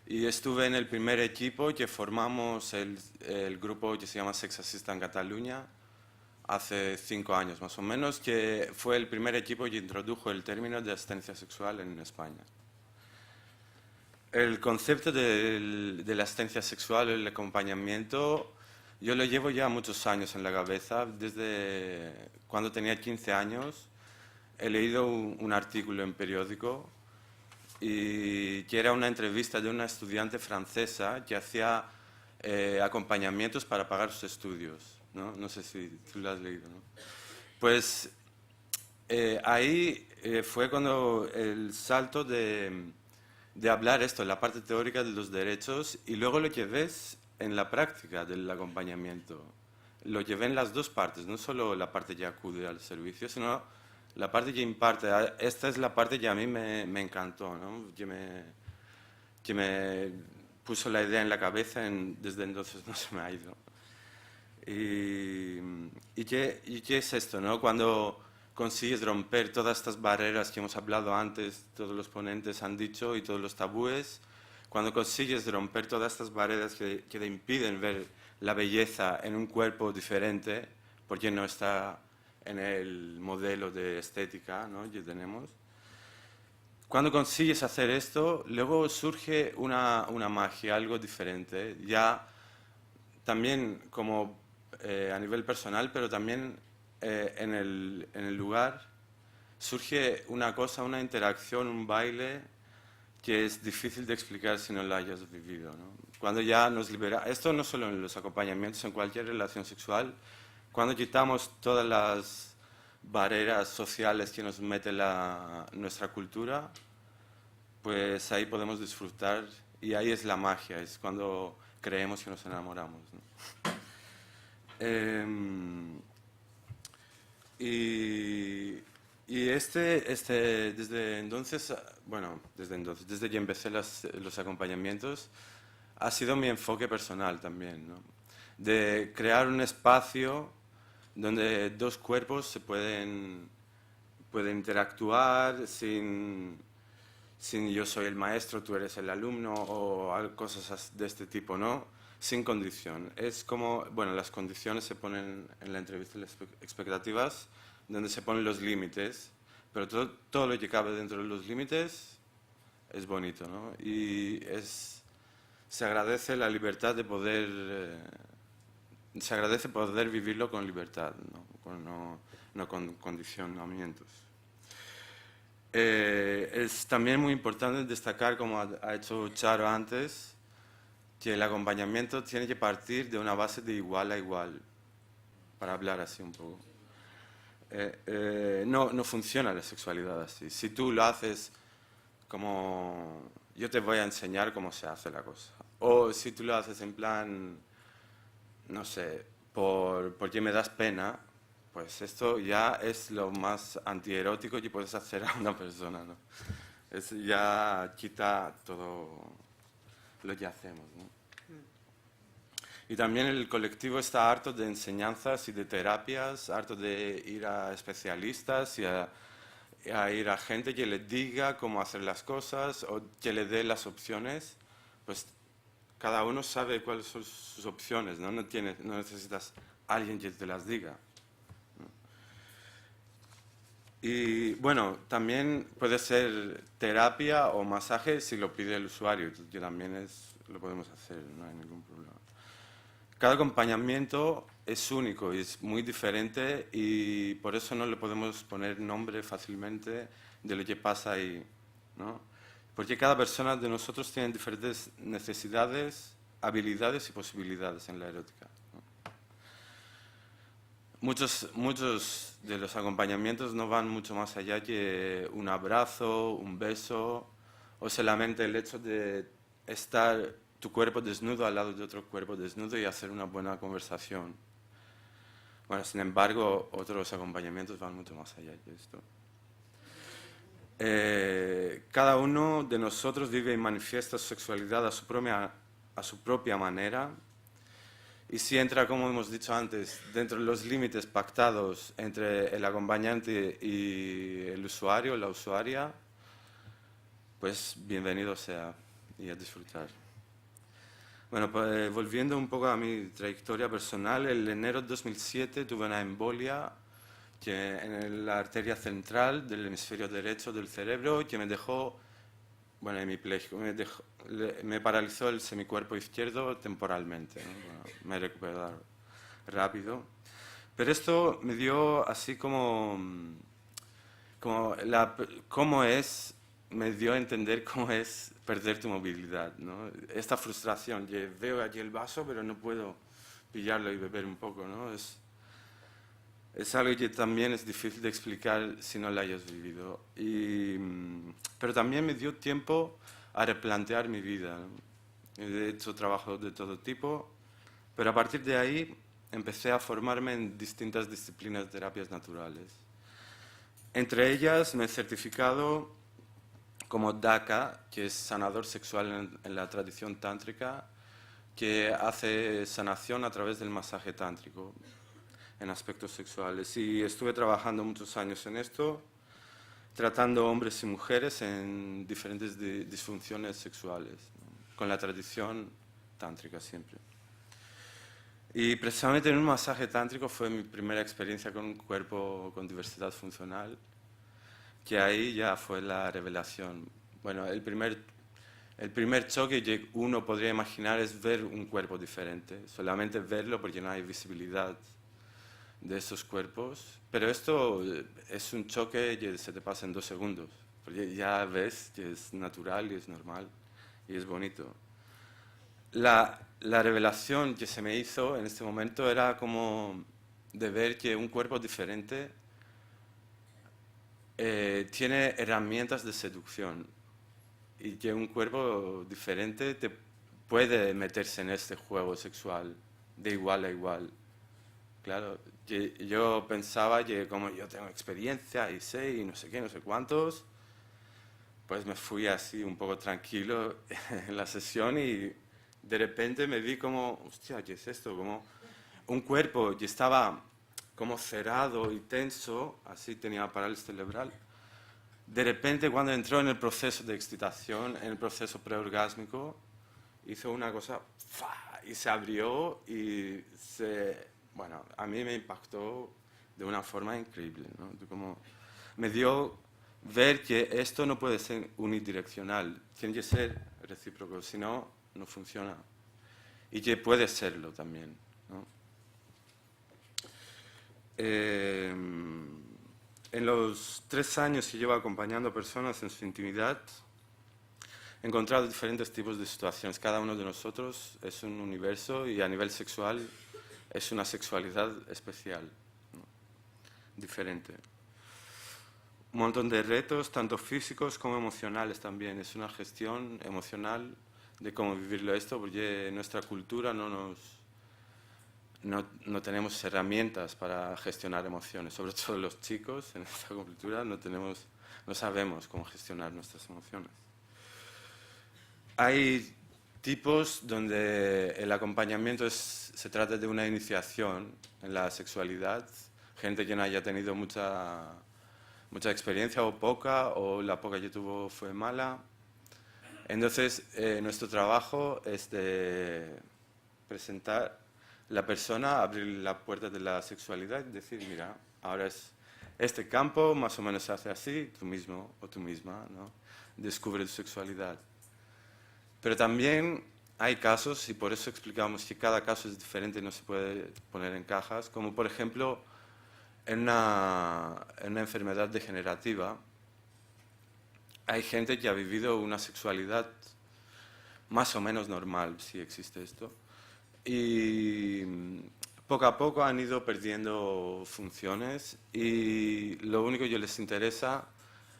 S4: y estuve en el primer equipo que formamos el grupo que se llama Sex Assistant Catalunya hace 5 años más o menos, que fue el primer equipo que introdujo el término de asistencia sexual en España. El concepto de la asistencia sexual, el acompañamiento, yo lo llevo ya muchos años en la cabeza. Desde cuando tenía 15 años he leído un artículo en periódico y que era una entrevista de una estudiante francesa que hacía acompañamientos para pagar sus estudios, ¿no? No sé si tú lo has leído, ¿no? Pues ahí fue cuando el salto de hablar esto, la parte teórica de los derechos, y luego lo que ves en la práctica del acompañamiento. Lo llevé en las dos partes, no solo la parte que acude al servicio, sino la parte que imparte. Esta es la parte que a mí me encantó, ¿no? Que me puso la idea en la cabeza, desde entonces no se me ha ido. ¿Y qué es esto, no? Cuando consigues romper todas estas barreras que hemos hablado antes, todos los ponentes han dicho, y todos los tabúes, cuando consigues romper todas estas barreras que te impiden ver la belleza en un cuerpo diferente, porque no está en el modelo de estética, ¿no?, que tenemos. Cuando consigues hacer esto, luego surge una magia, algo diferente, ya también como a nivel personal, pero también en el lugar surge una cosa, una interacción, un baile que es difícil de explicar si no lo hayas vivido, ¿no? Cuando ya nos libera, esto no solo en los acompañamientos, en cualquier relación sexual, cuando quitamos todas las barreras sociales que nos mete nuestra cultura, pues ahí podemos disfrutar, y ahí es la magia, es cuando creemos que nos enamoramos, ¿no? Desde entonces, desde que empecé los acompañamientos, ha sido mi enfoque personal también, ¿no? De crear un espacio donde dos cuerpos se pueden interactuar sin yo soy el maestro, tú eres el alumno, o cosas de este tipo, ¿no? Sin condición. Es como, bueno, las condiciones se ponen en la entrevista, las expectativas, donde se ponen los límites, pero todo lo que cabe dentro de los límites es bonito, ¿no? Y se agradece la libertad de se agradece poder vivirlo con libertad, no con condicionamientos. Es también muy importante destacar, como ha hecho Charo antes, que el acompañamiento tiene que partir de una base de igual a igual, para hablar así un poco. No funciona la sexualidad así. Si tú lo haces como yo te voy a enseñar cómo se hace la cosa, o si tú lo haces en plan, no sé, porque me das pena, pues esto ya es lo más antierótico que puedes hacer a una persona, ¿no? Ya quita todo lo que hacemos, ¿no? Y también el colectivo está harto de enseñanzas y de terapias, harto de ir a especialistas y a ir a gente que le diga cómo hacer las cosas o que le dé las opciones. Pues cada uno sabe cuáles son sus opciones, ¿no? No necesitas a alguien que te las diga. Y bueno, también puede ser terapia o masaje si lo pide el usuario, que también lo podemos hacer, no hay ningún problema. Cada acompañamiento es único y es muy diferente, y por eso no le podemos poner nombre fácilmente de lo que pasa ahí, ¿no? Porque cada persona de nosotros tiene diferentes necesidades, habilidades y posibilidades en la erótica, ¿no? Muchos de los acompañamientos no van mucho más allá que un abrazo, un beso, o solamente el hecho de estar tu cuerpo desnudo al lado de otro cuerpo desnudo y hacer una buena conversación. Bueno, sin embargo, otros acompañamientos van mucho más allá de esto. Cada uno de nosotros vive y manifiesta su sexualidad a su propia manera, y si entra, como hemos dicho antes, dentro de los límites pactados entre el acompañante y el usuario, la usuaria, pues bienvenido sea y a disfrutar. Bueno, pues volviendo un poco a mi trayectoria personal, en enero de 2007 tuve una embolia en la arteria central del hemisferio derecho del cerebro, que me dejó, bueno, hemipléjico, me paralizó el semicuerpo izquierdo temporalmente, ¿no? Bueno, me recuperé rápido. Pero esto me dio así me dio a entender cómo es perder tu movilidad, ¿no? Esta frustración, veo allí el vaso, pero no puedo pillarlo y beber un poco, ¿no? Es algo que también es difícil de explicar si no lo hayas vivido. Pero también me dio tiempo a replantear mi vida, ¿no? He hecho trabajo de todo tipo, pero a partir de ahí empecé a formarme en distintas disciplinas de terapias naturales. Entre ellas me he certificado como Daka, que es sanador sexual en la tradición tántrica, que hace sanación a través del masaje tántrico en aspectos sexuales. Y estuve trabajando muchos años en esto, tratando hombres y mujeres en diferentes disfunciones sexuales, ¿no? Con la tradición tántrica siempre. Y precisamente en un masaje tántrico fue mi primera experiencia con un cuerpo con diversidad funcional, que ahí ya fue la revelación. Bueno, el primer choque que uno podría imaginar es ver un cuerpo diferente, solamente verlo porque no hay visibilidad de esos cuerpos, pero esto es un choque que se te pasa en 2 segundos, porque ya ves que es natural y es normal y es bonito. La revelación que se me hizo en este momento era como de ver que un cuerpo diferente tiene herramientas de seducción y que un cuerpo diferente te puede meterse en este juego sexual de igual a igual. Claro, que yo pensaba que como yo tengo experiencia y sé y no sé qué, no sé cuántos, pues me fui así un poco tranquilo en la sesión y de repente me vi como, hostia, ¿qué es esto? Como un cuerpo que estaba como cerrado y tenso, así tenía parálisis cerebral. De repente, cuando entró en el proceso de excitación, en el proceso preorgásmico, hizo una cosa ¡fua! Y se abrió y bueno, a mí me impactó de una forma increíble, ¿no? Como me dio ver que esto no puede ser unidireccional, tiene que ser recíproco, si no, no funciona. Y que puede serlo también, ¿no? En los 3 años que llevo acompañando a personas en su intimidad, he encontrado diferentes tipos de situaciones. Cada uno de nosotros es un universo y a nivel sexual es una sexualidad especial, ¿no? Diferente. Un montón de retos, tanto físicos como emocionales también. Es una gestión emocional de cómo vivirlo esto, porque en nuestra cultura no tenemos herramientas para gestionar emociones, sobre todo los chicos en esta cultura no sabemos cómo gestionar nuestras emociones. Hay tipos donde el acompañamiento se trata de una iniciación en la sexualidad, gente que no haya tenido mucha experiencia o poca, o la poca que tuvo fue mala. Entonces, nuestro trabajo es de presentar la persona, abrir la puerta de la sexualidad y decir, mira, ahora es este campo, más o menos se hace así, tú mismo o tú misma, ¿no? Descubre tu sexualidad. Pero también hay casos, y por eso explicamos que cada caso es diferente y no se puede poner en cajas, como por ejemplo en una enfermedad degenerativa, hay gente que ha vivido una sexualidad más o menos normal, si existe esto, y poco a poco han ido perdiendo funciones y lo único que les interesa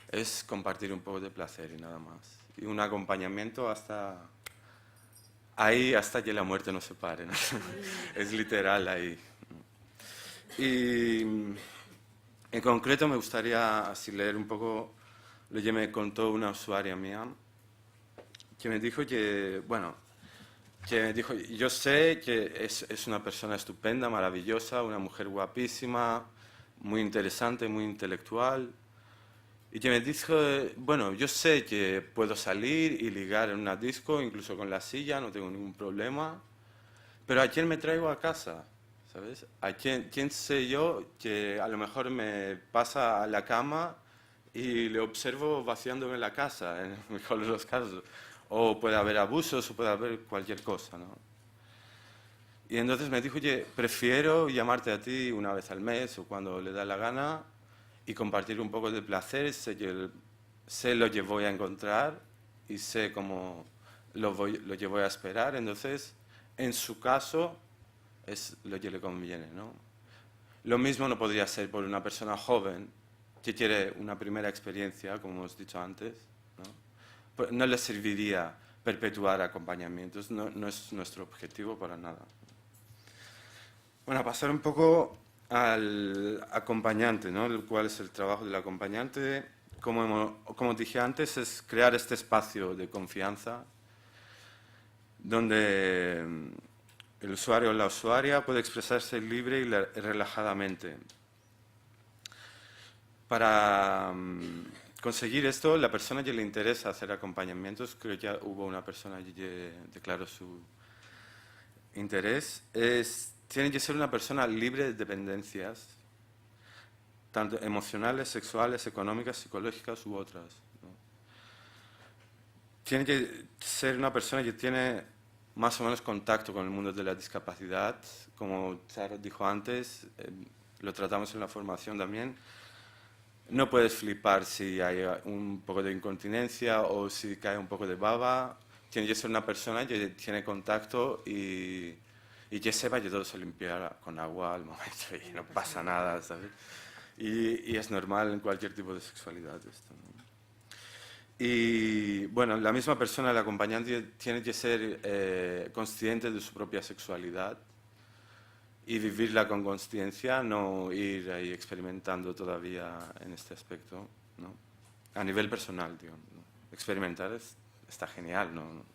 S4: es compartir un poco de placer y nada más. Y un acompañamiento hasta que la muerte nos separe, ¿no? Es literal ahí. Y en concreto me gustaría así leer un poco lo que me contó una usuaria mía, que me dijo yo sé que es una persona estupenda, maravillosa, una mujer guapísima, muy interesante, muy intelectual, y que me dijo, bueno, yo sé que puedo salir y ligar en una disco, incluso con la silla, no tengo ningún problema, pero ¿a quién me traigo a casa? ¿Sabes? ¿A quién sé yo que a lo mejor me pasa a la cama y le observo vaciándome la casa, en el mejor de los casos? O puede haber abusos, o puede haber cualquier cosa, ¿no? Y entonces me dijo, oye, prefiero llamarte a ti una vez al mes o cuando le da la gana y compartir un poco de placer, sé lo que voy a encontrar y sé cómo lo que voy a esperar, entonces, en su caso, es lo que le conviene, ¿no? Lo mismo no podría ser por una persona joven que quiere una primera experiencia, como hemos dicho antes, ¿no? Pues no le serviría perpetuar acompañamientos, no es nuestro objetivo para nada. Bueno, a pasar un poco al acompañante, ¿no? ¿Cuál es el trabajo del acompañante? Como dije antes, es crear este espacio de confianza donde el usuario o la usuaria puede expresarse libre y relajadamente. Para conseguir esto, la persona que le interesa hacer acompañamientos, creo que ya hubo una persona que declaró su interés, tiene que ser una persona libre de dependencias, tanto emocionales, sexuales, económicas, psicológicas u otras, ¿no? Tiene que ser una persona que tiene más o menos contacto con el mundo de la discapacidad, como Charo dijo antes, lo tratamos en la formación también. No puedes flipar si hay un poco de incontinencia o si cae un poco de baba. Tiene que ser una persona que tiene contacto y que sepa que todo se limpiará con agua al momento y no pasa nada, ¿sabes? Y es normal en cualquier tipo de sexualidad esto, ¿no? Y bueno, la misma persona, el acompañante, tiene que ser consciente de su propia sexualidad y vivirla con consciencia, no ir ahí experimentando todavía en este aspecto, ¿no? A nivel personal, digo, ¿no? Experimentar está genial, ¿no?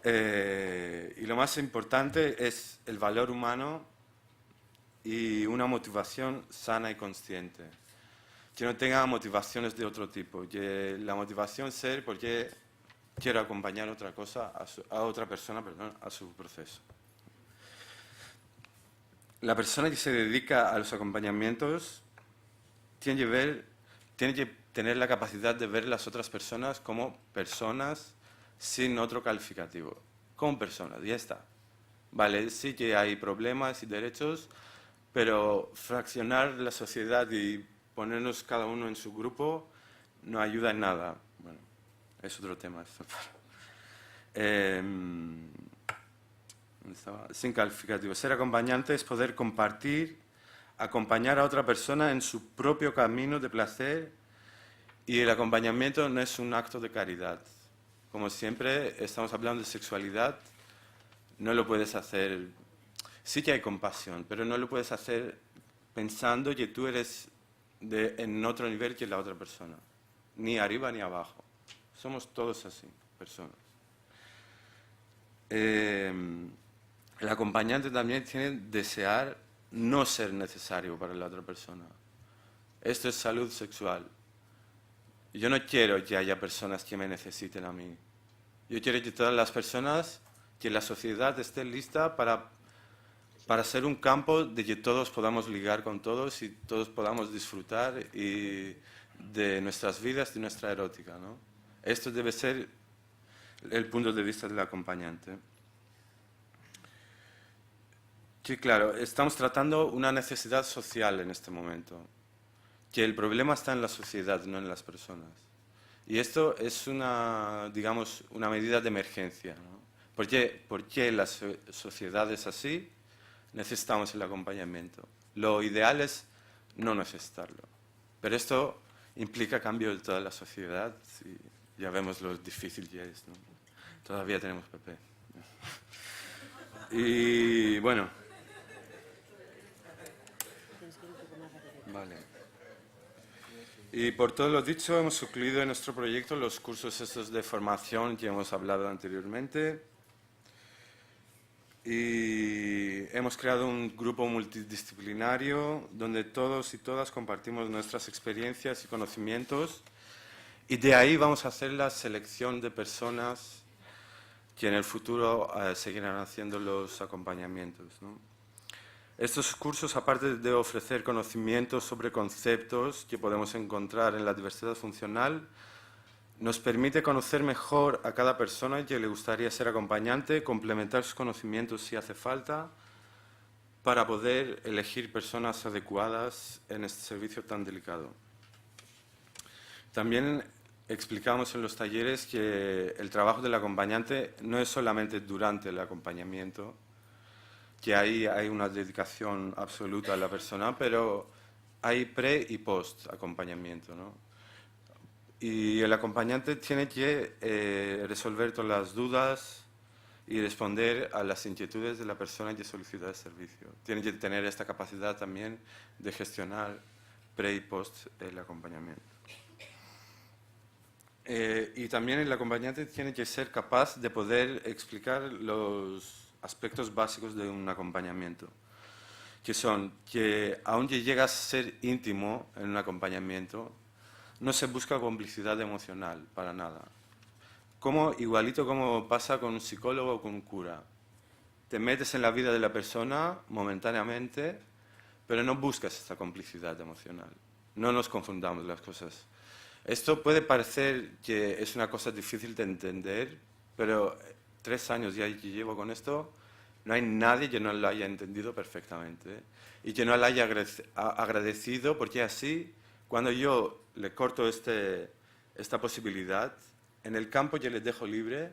S4: Y lo más importante es el valor humano y una motivación sana y consciente. Que no tenga motivaciones de otro tipo, que la motivación sea porque quiero acompañar a otra persona a su proceso. La persona que se dedica a los acompañamientos tiene que tener la capacidad de ver las otras personas como personas sin otro calificativo, como personas, ya está. Vale, sí que hay problemas y derechos, pero fraccionar la sociedad y ponernos cada uno en su grupo no ayuda en nada. Bueno, es otro tema esto. Sin calificativo. Ser acompañante es poder compartir, acompañar a otra persona en su propio camino de placer, y el acompañamiento no es un acto de caridad. Como siempre, estamos hablando de sexualidad, no lo puedes hacer. Sí que hay compasión, pero no lo puedes hacer pensando que tú eres en otro nivel que la otra persona. Ni arriba ni abajo. Somos todos así, personas. El acompañante también tiene que desear no ser necesario para la otra persona. Esto es salud sexual. Yo no quiero que haya personas que me necesiten a mí. Yo quiero que todas las personas, que la sociedad esté lista para ser un campo de que todos podamos ligar con todos y todos podamos disfrutar de nuestras vidas, de nuestra erótica, ¿no? Esto debe ser el punto de vista del acompañante. Sí, claro, estamos tratando una necesidad social en este momento, que el problema está en la sociedad, no en las personas. Y esto es digamos, una medida de emergencia, ¿no? ¿Por qué la sociedad es así? Necesitamos el acompañamiento. Lo ideal es no necesitarlo. Pero esto implica cambio de toda la sociedad y ya vemos lo difícil que es, ¿no? Todavía tenemos PP. Y bueno. Vale. Y por todo lo dicho, hemos incluido en nuestro proyecto los cursos estos de formación que hemos hablado anteriormente. Y hemos creado un grupo multidisciplinario donde todos y todas compartimos nuestras experiencias y conocimientos, y de ahí vamos a hacer la selección de personas que en el futuro seguirán haciendo los acompañamientos, ¿no? Estos cursos, aparte de ofrecer conocimientos sobre conceptos que podemos encontrar en la diversidad funcional, nos permite conocer mejor a cada persona que le gustaría ser acompañante, complementar sus conocimientos si hace falta, para poder elegir personas adecuadas en este servicio tan delicado. También explicamos en los talleres que el trabajo del acompañante no es solamente durante el acompañamiento, que ahí hay una dedicación absoluta a la persona, pero hay pre y post acompañamiento, ¿no? Y el acompañante tiene que resolver todas las dudas y responder a las inquietudes de la persona que solicita el servicio. Tiene que tener esta capacidad también de gestionar pre y post el acompañamiento. Y también el acompañante tiene que ser capaz de poder explicar los aspectos básicos de un acompañamiento, que son que aunque llegas a ser íntimo en un acompañamiento, no se busca complicidad emocional para nada. Igualito como pasa con un psicólogo o con un cura. Te metes en la vida de la persona momentáneamente, pero no buscas esta complicidad emocional. No nos confundamos las cosas. Esto puede parecer que es una cosa difícil de entender, pero 3 años ya que llevo con esto, no hay nadie que no lo haya entendido perfectamente y que no lo haya agradecido, porque así, cuando yo le corto esta posibilidad, en el campo que le dejo libre,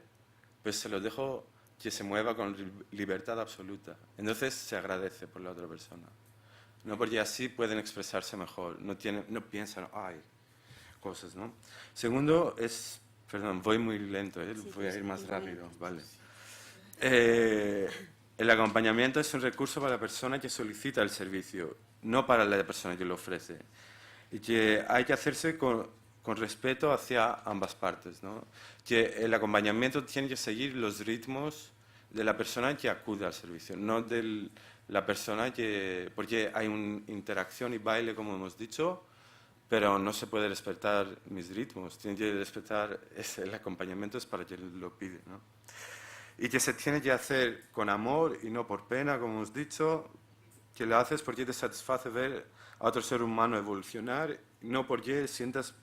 S4: pues se lo dejo que se mueva con libertad absoluta. Entonces se agradece por la otra persona. No, porque así pueden expresarse mejor, no piensan, ay, cosas, ¿no? Segundo es, perdón, voy muy lento, voy a ir más rápido, vale. El acompañamiento es un recurso para la persona que solicita el servicio, no para la persona que lo ofrece. Y que hay que hacerse con respeto hacia ambas partes, ¿no? Que el acompañamiento tiene que seguir los ritmos de la persona que acude al servicio, no de la persona que... Porque hay una interacción y baile, como hemos dicho, pero no se puede respetar mis ritmos. Tiene que respetar el acompañamiento, es para quien lo pide, ¿no? Y que se tiene que hacer con amor y no por pena, como hemos dicho, que lo haces porque te satisface ver a otro ser humano evolucionar, no porque sientas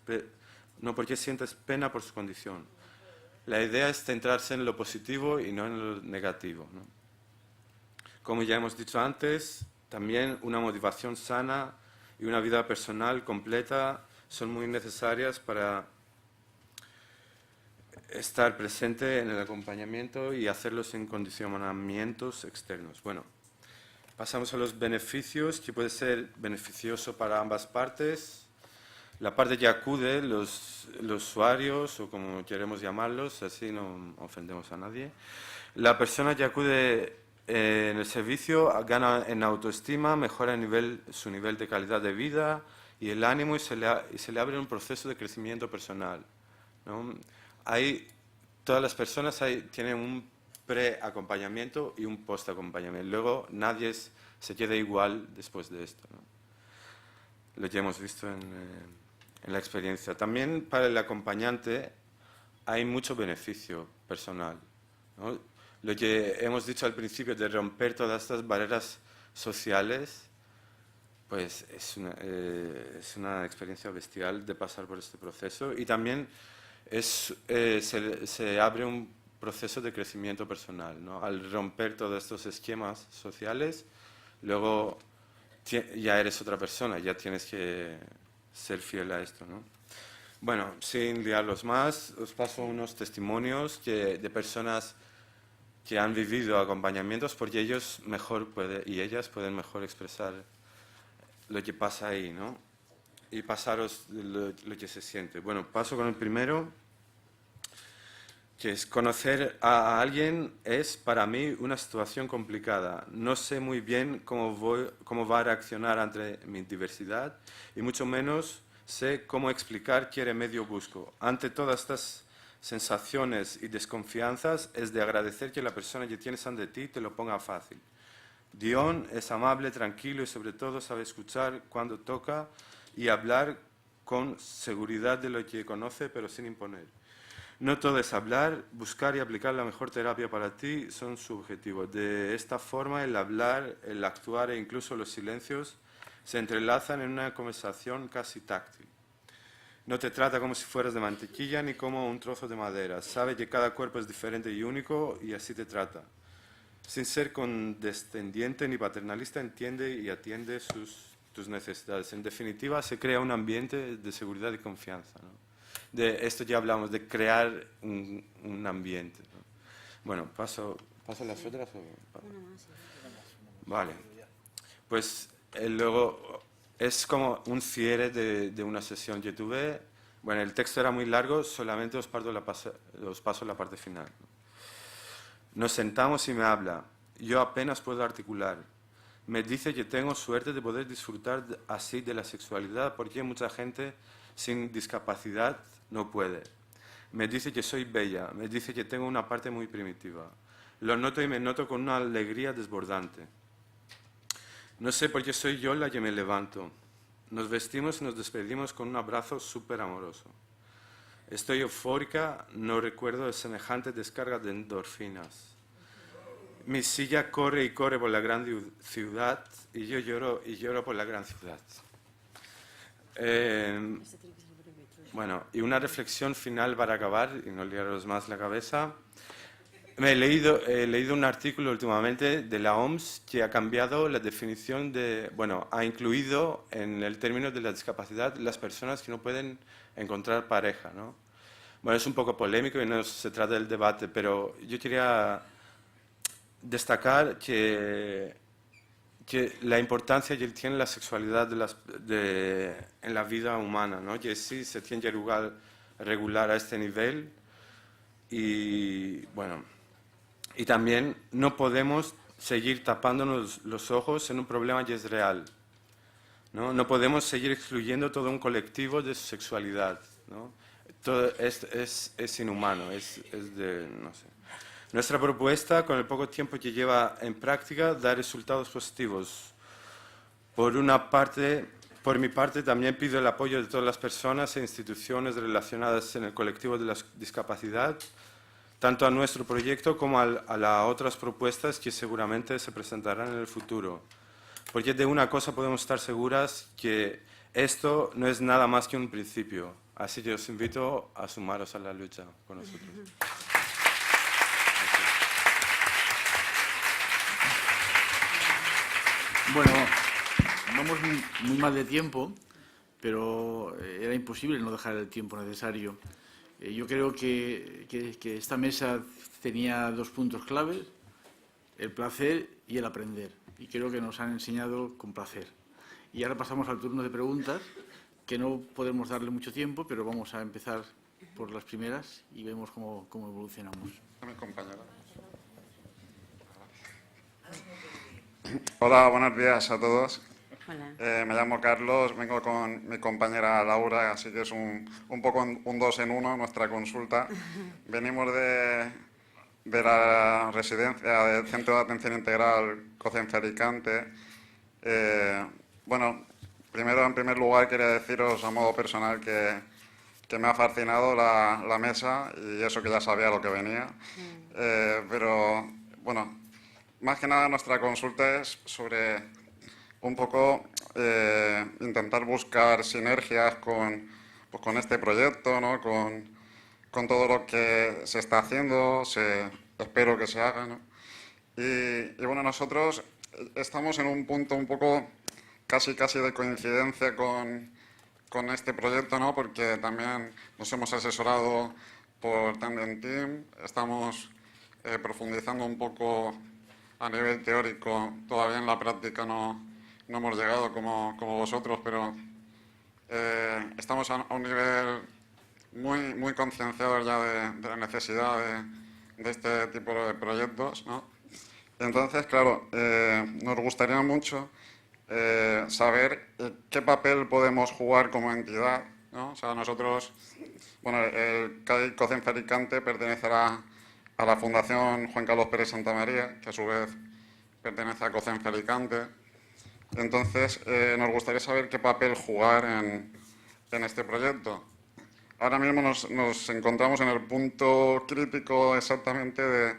S4: pena por su condición. La idea es centrarse en lo positivo y no en lo negativo, ¿no? Como ya hemos dicho antes, también una motivación sana y una vida personal completa son muy necesarias para estar presente en el acompañamiento y hacerlo sin condicionamientos externos. Bueno, pasamos a los beneficios, que puede ser beneficioso para ambas partes. La parte que acude, los usuarios, o como queremos llamarlos, así no ofendemos a nadie. La persona que acude en el servicio gana en autoestima, mejora su nivel de calidad de vida y el ánimo, y se le abre un proceso de crecimiento personal, ¿no? Todas las personas tienen un pre-acompañamiento y un post-acompañamiento. Luego nadie se queda igual después de esto, ¿no? Lo que hemos visto en la experiencia. También para el acompañante hay mucho beneficio personal, ¿no? Lo que hemos dicho al principio de romper todas estas barreras sociales, pues es una experiencia bestial de pasar por este proceso, y también se abre un proceso de crecimiento personal, ¿no? Al romper todos estos esquemas sociales, luego ya eres otra persona, ya tienes que ser fiel a esto, ¿no? Bueno, sin liarlos más, os paso unos testimonios de personas que han vivido acompañamientos, porque ellos y ellas pueden mejor expresar lo que pasa ahí, ¿no? Y pasaros lo que se siente. Bueno, paso con el primero, que es: conocer a alguien es para mí una situación complicada. No sé muy bien cómo va a reaccionar ante mi diversidad, y mucho menos sé cómo explicar qué remedio busco. Ante todas estas sensaciones y desconfianzas, es de agradecer que la persona que tienes ante ti te lo ponga fácil. Dion es amable, tranquilo y sobre todo sabe escuchar cuando toca y hablar con seguridad de lo que conoce, pero sin imponer. No todo es hablar, buscar y aplicar la mejor terapia para ti son su objetivo. De esta forma, el hablar, el actuar e incluso los silencios se entrelazan en una conversación casi táctil. No te trata como si fueras de mantequilla ni como un trozo de madera. Sabe que cada cuerpo es diferente y único, y así te trata. Sin ser condescendiente ni paternalista, entiende y atiende tus necesidades. En definitiva, se crea un ambiente de seguridad y confianza, ¿no? de esto ya hablamos, de crear un ambiente, ¿no? Bueno, ¿paso las otras? Vale. Pues luego es como un cierre de una sesión que tuve. Bueno, el texto era muy largo, solamente os paso la parte final. Nos sentamos y me habla. Yo apenas puedo articular. Me dice que tengo suerte de poder disfrutar así de la sexualidad porque mucha gente sin discapacidad no puede. Me dice que soy bella, me dice que tengo una parte muy primitiva. Lo noto y me noto con una alegría desbordante. No sé por qué soy yo la que me levanto. Nos vestimos y nos despedimos con un abrazo súper amoroso. Estoy eufórica, no recuerdo de semejante descarga de endorfinas. Mi silla corre y corre por la gran ciudad y yo lloro y lloro por la gran ciudad. Bueno, y una reflexión final para acabar y no liaros más la cabeza. He leído un artículo últimamente de la OMS que ha cambiado la definición de, bueno, ha incluido en el término de la discapacidad las personas que no pueden encontrar pareja, ¿no? Bueno, es un poco polémico y no se trata del debate, pero yo quería destacar que la importancia que tiene la sexualidad en la vida humana, ¿no? Que sí se tiene que regular a este nivel y, bueno, y también no podemos seguir tapándonos los ojos en un problema que es real, ¿no? No podemos seguir excluyendo todo un colectivo de su sexualidad, ¿no? Todo es inhumano, es de, no sé. Nuestra propuesta, con el poco tiempo que lleva en práctica, da resultados positivos. Por mi parte, también pido el apoyo de todas las personas e instituciones relacionadas en el colectivo de la discapacidad, tanto a nuestro proyecto como a las otras propuestas que seguramente se presentarán en el futuro. Porque de una cosa podemos estar seguras, que esto no es nada más que un principio. Así que os invito a sumaros a la lucha con nosotros.
S2: Bueno, vamos muy mal de tiempo, pero era imposible no dejar el tiempo necesario. Yo creo que esta mesa tenía dos puntos claves, el placer y el aprender. Y creo que nos han enseñado con placer. Y ahora pasamos al turno de preguntas, que no podemos darle mucho tiempo, pero vamos a empezar por las primeras y vemos cómo evolucionamos.
S5: Hola, buenos días a todos.
S3: Hola.
S5: Me llamo Carlos, vengo con mi compañera Laura, así que es un poco un 2 en 1 nuestra consulta. Venimos de la residencia del Centro de Atención Integral COCENFE Alicante. Bueno, en primer lugar quería deciros a modo personal que me ha fascinado la mesa y eso que ya sabía lo que venía. Pero, bueno, más que nada nuestra consulta es sobre un poco intentar buscar sinergias con este proyecto, ¿no? Con todo lo que se está haciendo, espero que se haga, ¿no? Y bueno, nosotros estamos en un punto un poco casi de coincidencia con este proyecto, ¿no? Porque también nos hemos asesorado por Tandem Team, estamos profundizando un poco a nivel teórico, todavía en la práctica no hemos llegado como vosotros, pero estamos a un nivel muy concienciados ya de la necesidad de este tipo de proyectos, ¿no? Entonces, claro, nos gustaría mucho saber qué papel podemos jugar como entidad, ¿no? O sea, nosotros, bueno, el CAI COCENFE Alicante pertenecerá a la Fundación Juan Carlos Pérez Santamaría, que a su vez pertenece a COCENFE Alicante. Entonces, nos gustaría saber qué papel jugar en este proyecto. Ahora mismo nos encontramos en el punto crítico exactamente de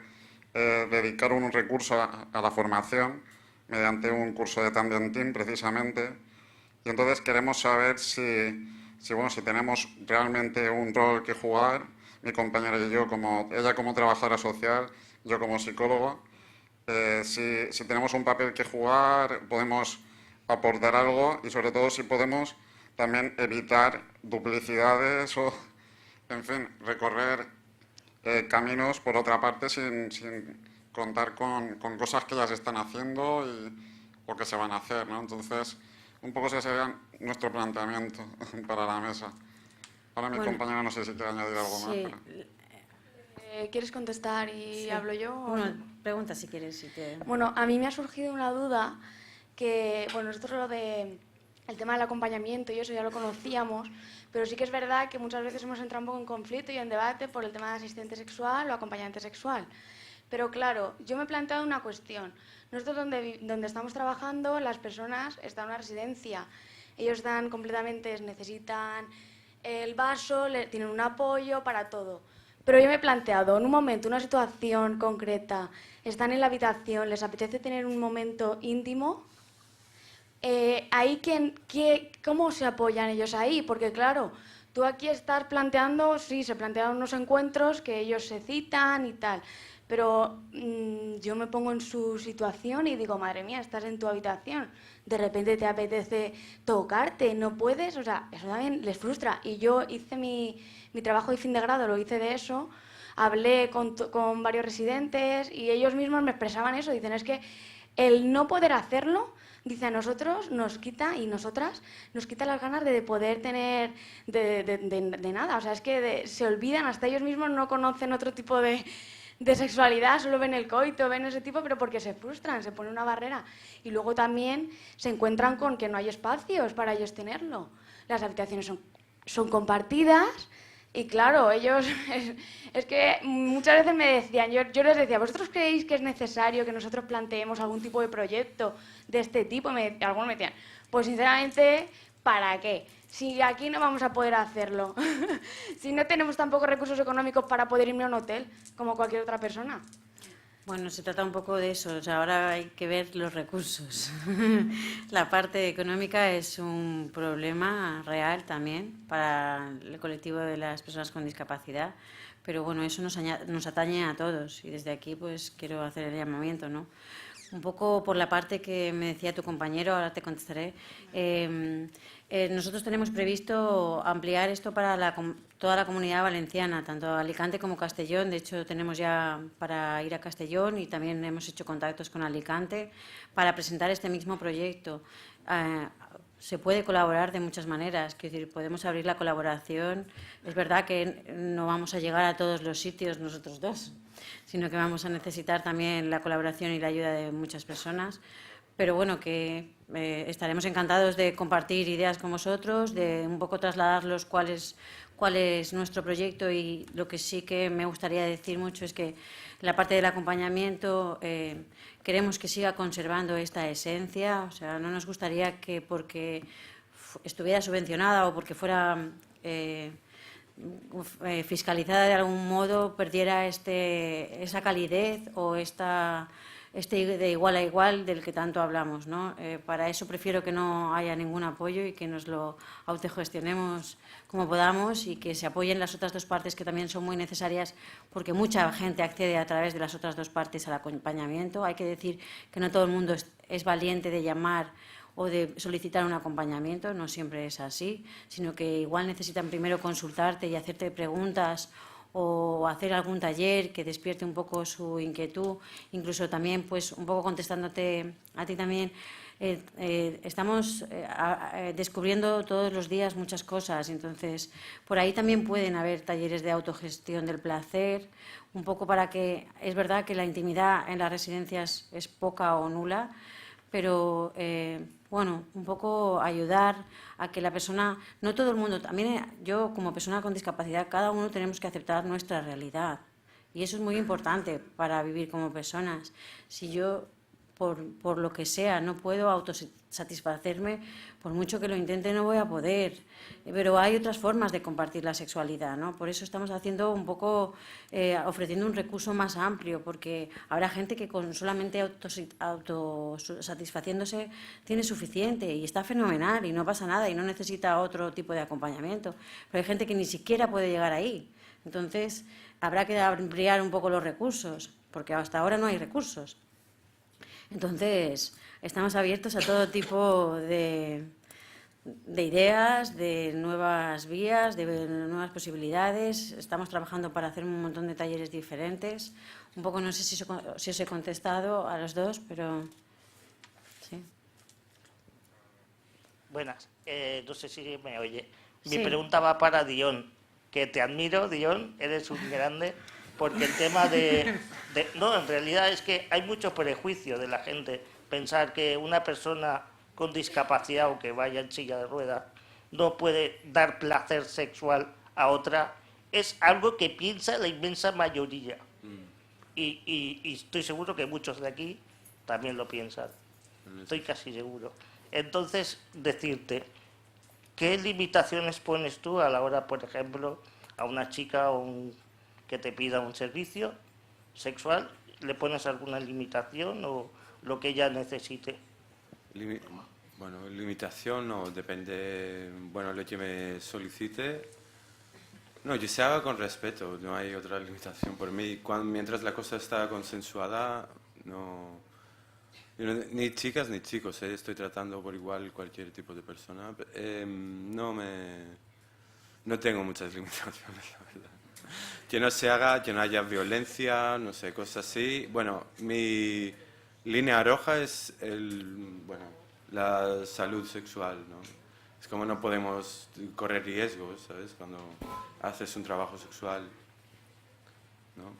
S5: dedicar un recurso a la formación mediante un curso de Tandem Team, precisamente. Y entonces queremos saber si tenemos realmente un rol que jugar, mi compañera y yo, ella como trabajadora social, yo como psicólogo, si tenemos un papel que jugar, podemos aportar algo y sobre todo si podemos también evitar duplicidades en fin, recorrer caminos por otra parte sin contar con cosas que ya se están haciendo o que se van a hacer, ¿no? Entonces, un poco ese sería nuestro planteamiento para la mesa. Ahora mi compañera no sé si quiere añadir algo más. Pero...
S6: ¿Quieres contestar y
S3: Sí.
S6: hablo yo?
S3: Bueno, pregunta si quieres.
S6: Bueno, a mí me ha surgido una duda que, bueno, nosotros lo de el tema del acompañamiento y eso ya lo conocíamos, pero sí que es verdad que muchas veces hemos entrado un poco en conflicto y en debate por el tema de asistente sexual o acompañante sexual. Pero claro, yo me he planteado una cuestión. Nosotros donde estamos trabajando, las personas están en una residencia. Ellos están completamente, necesitan el vaso, tienen un apoyo para todo. Pero yo me he planteado, en un momento, una situación concreta, están en la habitación, les apetece tener un momento íntimo, ahí ¿cómo se apoyan ellos ahí? Porque claro, tú aquí estás planteando, sí, se plantean unos encuentros que ellos se citan y tal, pero yo me pongo en su situación y digo, madre mía, estás en tu habitación, de repente te apetece tocarte, no puedes, o sea, eso también les frustra. Y yo hice mi trabajo de fin de grado, lo hice de eso, hablé con varios residentes y ellos mismos me expresaban eso, dicen, es que el no poder hacerlo, dice, a nosotros nos quita, y nosotras, nos quita las ganas de poder tener de nada, o sea, es que se olvidan, hasta ellos mismos no conocen otro tipo de sexualidad, solo ven el coito, ven ese tipo, pero porque se frustran, se pone una barrera. Y luego también se encuentran con que no hay espacios para ellos tenerlo. Las habitaciones son compartidas y claro, ellos, es que muchas veces me decían, yo les decía, ¿vosotros creéis que es necesario que nosotros planteemos algún tipo de proyecto de este tipo? Y algunos me decían, pues sinceramente, ¿para qué? Si aquí no vamos a poder hacerlo, si no tenemos tampoco recursos económicos para poder irme a un hotel, como cualquier otra persona.
S3: Bueno, se trata un poco de eso. O sea, ahora hay que ver los recursos. La parte económica es un problema real también para el colectivo de las personas con discapacidad. Pero bueno, eso nos atañe a todos. Y desde aquí pues quiero hacer el llamamiento, ¿no? Un poco por la parte que me decía tu compañero, ahora te contestaré. Nosotros tenemos previsto ampliar esto para toda la comunidad valenciana, tanto Alicante como Castellón. De hecho, tenemos ya para ir a Castellón y también hemos hecho contactos con Alicante para presentar este mismo proyecto. Se puede colaborar de muchas maneras, quiero decir, podemos abrir la colaboración. Es verdad que no vamos a llegar a todos los sitios nosotros dos, sino que vamos a necesitar también la colaboración y la ayuda de muchas personas. Pero bueno, que estaremos encantados de compartir ideas con vosotros, de un poco trasladarlos cuál es nuestro proyecto, y lo que sí que me gustaría decir mucho es que la parte del acompañamiento queremos que siga conservando esta esencia. O sea, no nos gustaría que porque estuviera subvencionada o porque fuera fiscalizada de algún modo perdiera esa calidez o de igual a igual del que tanto hablamos, ¿no? Para eso prefiero que no haya ningún apoyo y que nos lo autogestionemos como podamos y que se apoyen las otras dos partes, que también son muy necesarias, porque mucha gente accede a través de las otras dos partes al acompañamiento. Hay que decir que no todo el mundo es valiente de llamar o de solicitar un acompañamiento, no siempre es así, sino que igual necesitan primero consultarte y hacerte preguntas o hacer algún taller que despierte un poco su inquietud, incluso también pues un poco contestándote a ti también. Estamos descubriendo todos los días muchas cosas, entonces por ahí también pueden haber talleres de autogestión del placer, un poco para que, es verdad que la intimidad en las residencias es poca o nula, pero bueno, un poco ayudar a que la persona, no todo el mundo, también yo como persona con discapacidad, cada uno tenemos que aceptar nuestra realidad y eso es muy importante para vivir como personas. Si yo, por lo que sea, no puedo autosatisfacerme, por mucho que lo intente no voy a poder, pero hay otras formas de compartir la sexualidad, ¿no? Por eso estamos haciendo un poco, ofreciendo un recurso más amplio, porque habrá gente que con solamente autosatisfaciéndose tiene suficiente y está fenomenal y no pasa nada y no necesita otro tipo de acompañamiento, pero hay gente que ni siquiera puede llegar ahí. Entonces habrá que ampliar un poco los recursos, porque hasta ahora no hay recursos. Entonces, estamos abiertos a todo tipo de de ideas, de nuevas vías, de nuevas posibilidades. Estamos trabajando para hacer un montón de talleres diferentes. Un poco, no sé si os he contestado a los dos, pero sí.
S7: Buenas, no sé si me oye. Mi
S3: Sí.
S7: pregunta va para Dion, que te admiro, Dion, eres un grande, porque el tema no, en realidad es que hay mucho prejuicio de la gente, pensar que una persona con discapacidad o que vaya en silla de ruedas no puede dar placer sexual a otra, es algo que piensa la inmensa mayoría. Y estoy seguro que muchos de aquí también lo piensan. Estoy casi seguro. Entonces, decirte, ¿qué limitaciones pones tú a la hora, por ejemplo, a una chica que te pida un servicio sexual? ¿Le pones alguna limitación o lo que ella necesite?
S4: Bueno, limitación no, depende, bueno, lo que me solicite. No, que se haga con respeto, no hay otra limitación por mí. Mientras la cosa está consensuada, no, ni chicas ni chicos, estoy tratando por igual cualquier tipo de persona. No tengo muchas limitaciones, la verdad. Que no se haga, que no haya violencia, no sé, cosas así. Bueno, mi línea roja es la salud sexual, ¿no? Es como no podemos correr riesgos, ¿sabes? Cuando haces un trabajo sexual, ¿no?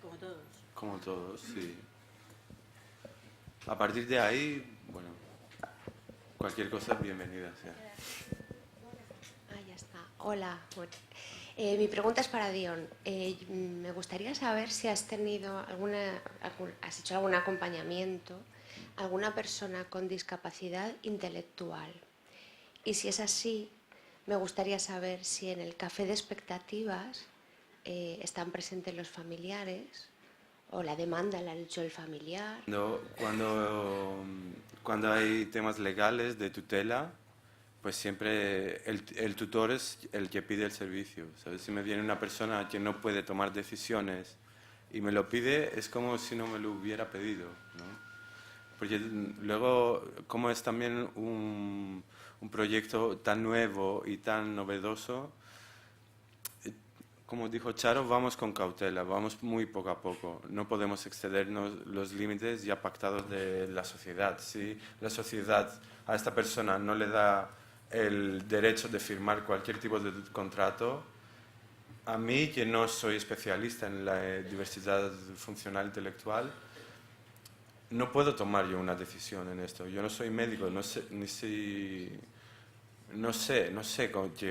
S3: Como todos.
S4: Como todos, sí. A partir de ahí, bueno, cualquier cosa es bienvenida, sí.
S8: Ya está. Hola. Bueno, mi pregunta es para Dion. Me gustaría saber si has tenido has hecho algún acompañamiento a alguna persona con discapacidad intelectual. Y si es así, me gustaría saber si en el café de expectativas están presentes los familiares o la demanda la ha hecho el familiar.
S4: Cuando hay temas legales de tutela, pues siempre el tutor es el que pide el servicio, ¿sabes? Si me viene una persona que no puede tomar decisiones y me lo pide, es como si no me lo hubiera pedido, ¿no? Porque luego, como es también un proyecto tan nuevo y tan novedoso, como dijo Charo, vamos con cautela, vamos muy poco a poco. No podemos excedernos los límites ya pactados de la sociedad. Si la sociedad a esta persona no le da el derecho de firmar cualquier tipo de contrato, a mí, que no soy especialista en la diversidad funcional intelectual, no puedo tomar yo una decisión en esto. Yo no soy médico, no sé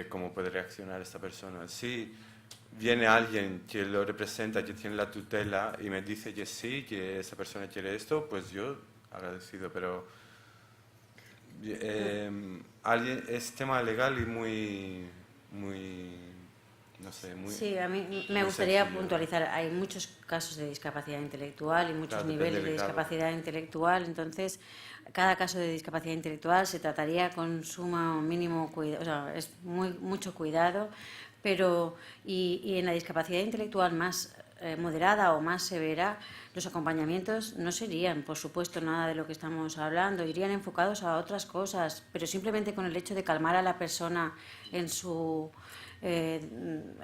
S4: cómo puede reaccionar esta persona. Si viene alguien que lo representa, que tiene la tutela y me dice que sí, que esa persona quiere esto, pues yo agradecido, pero es tema legal y no sé, muy...
S3: Sí, a mí me gustaría puntualizar. Hay muchos casos de discapacidad intelectual y muchos niveles de discapacidad intelectual. Entonces, cada caso de discapacidad intelectual se trataría con suma mínimo cuidado, o sea, es mucho cuidado. Pero, y en la discapacidad intelectual más moderada o más severa, los acompañamientos no serían, por supuesto, nada de lo que estamos hablando, irían enfocados a otras cosas, pero simplemente con el hecho de calmar a la persona en su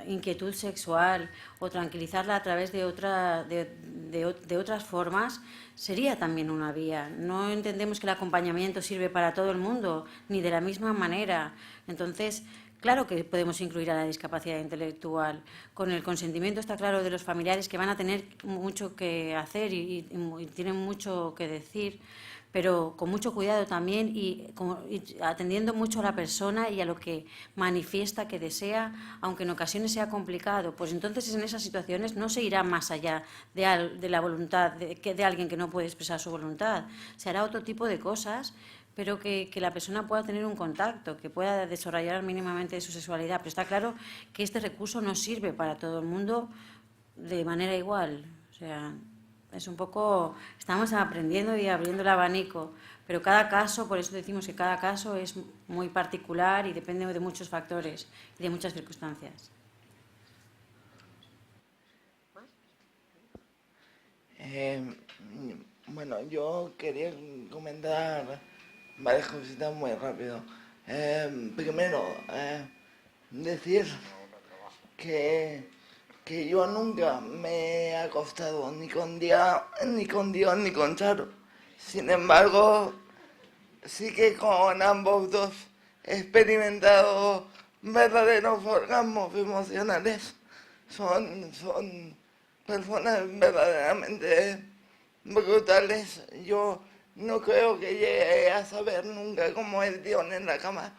S3: inquietud sexual o tranquilizarla a través de otras formas, sería también una vía. No entendemos que el acompañamiento sirve para todo el mundo, ni de la misma manera. Entonces, claro que podemos incluir a la discapacidad intelectual. Con el consentimiento, está claro, de los familiares, que van a tener mucho que hacer y tienen mucho que decir, pero con mucho cuidado también y atendiendo mucho a la persona y a lo que manifiesta que desea, aunque en ocasiones sea complicado. Pues entonces en esas situaciones no se irá más allá de la voluntad de alguien que no puede expresar su voluntad. Se hará otro tipo de cosas, pero que la persona pueda tener un contacto, que pueda desarrollar mínimamente su sexualidad. Pero está claro que este recurso no sirve para todo el mundo de manera igual. O sea, es un poco... Estamos aprendiendo y abriendo el abanico, pero cada caso, por eso decimos que cada caso es muy particular y depende de muchos factores y de muchas circunstancias.
S9: Bueno, yo quería comentar varias cositas muy rápido. Primero, decir que yo nunca me he acostado ni con Dion ni con Charo. Sin embargo, sí que con ambos dos he experimentado verdaderos orgasmos emocionales. Son personas verdaderamente brutales. Yo no creo que llegue a saber nunca cómo es Dion en la cama,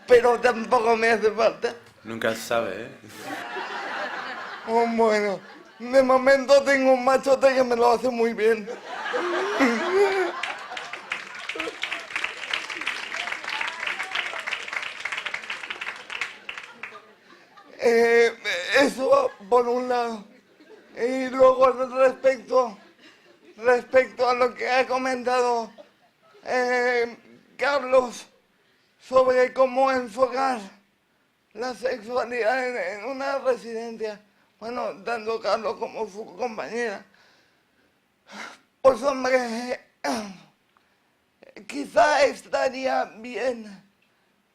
S9: pero tampoco me hace falta.
S4: Nunca se sabe, ¿eh?
S9: Oh, bueno, de momento tengo un machote que me lo hace muy bien. Eso por un lado. Y luego respecto a lo que ha comentado Carlos sobre cómo enfocar la sexualidad en una residencia, bueno, tanto Carlos como su compañera, pues hombre, quizá estaría bien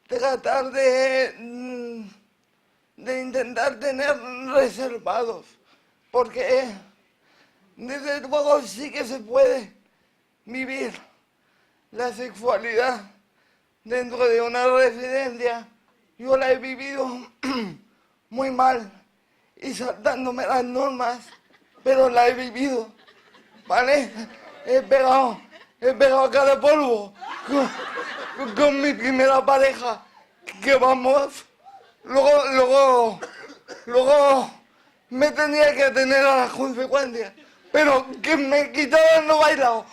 S9: tratar de intentar tener reservados, porque desde luego sí que se puede vivir la sexualidad dentro de una residencia. Yo la he vivido muy mal y saltándome las normas, pero la he vivido, ¿vale? He pegado cada polvo con mi primera pareja, que vamos, luego me tenía que atener a las consecuencias, pero que me quitaban lo bailado.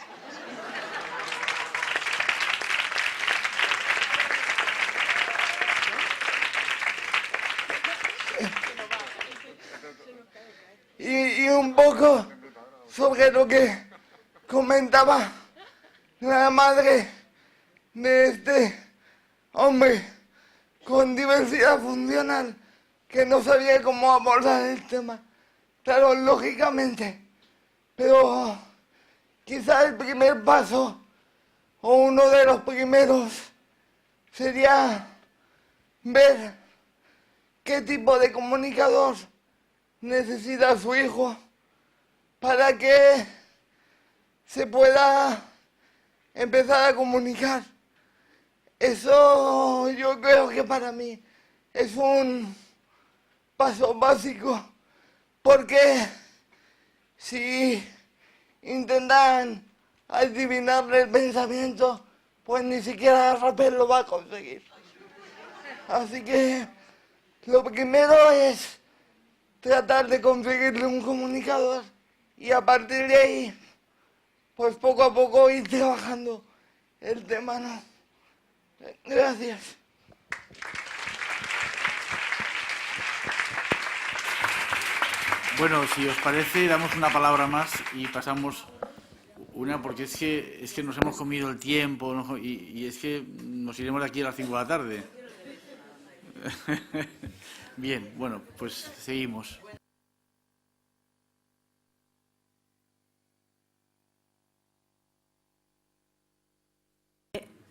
S9: Y un poco sobre lo que comentaba la madre de este hombre con diversidad funcional, que no sabía cómo abordar el tema. Claro, lógicamente, pero quizá el primer paso, o uno de los primeros, sería ver qué tipo de comunicador necesita su hijo para que se pueda empezar a comunicar. Eso yo creo que para mí es un paso básico, porque si intentan adivinarle el pensamiento, pues ni siquiera Rafael lo va a conseguir. Así que lo primero es tratar de conseguirle un comunicador y a partir de ahí, pues poco a poco ir trabajando el tema, ¿no? Gracias.
S2: Bueno, si os parece, damos una palabra más y pasamos una, porque es que nos hemos comido el tiempo, ¿no? y es que nos iremos de aquí a las 5 de la tarde. Bien, bueno, pues seguimos.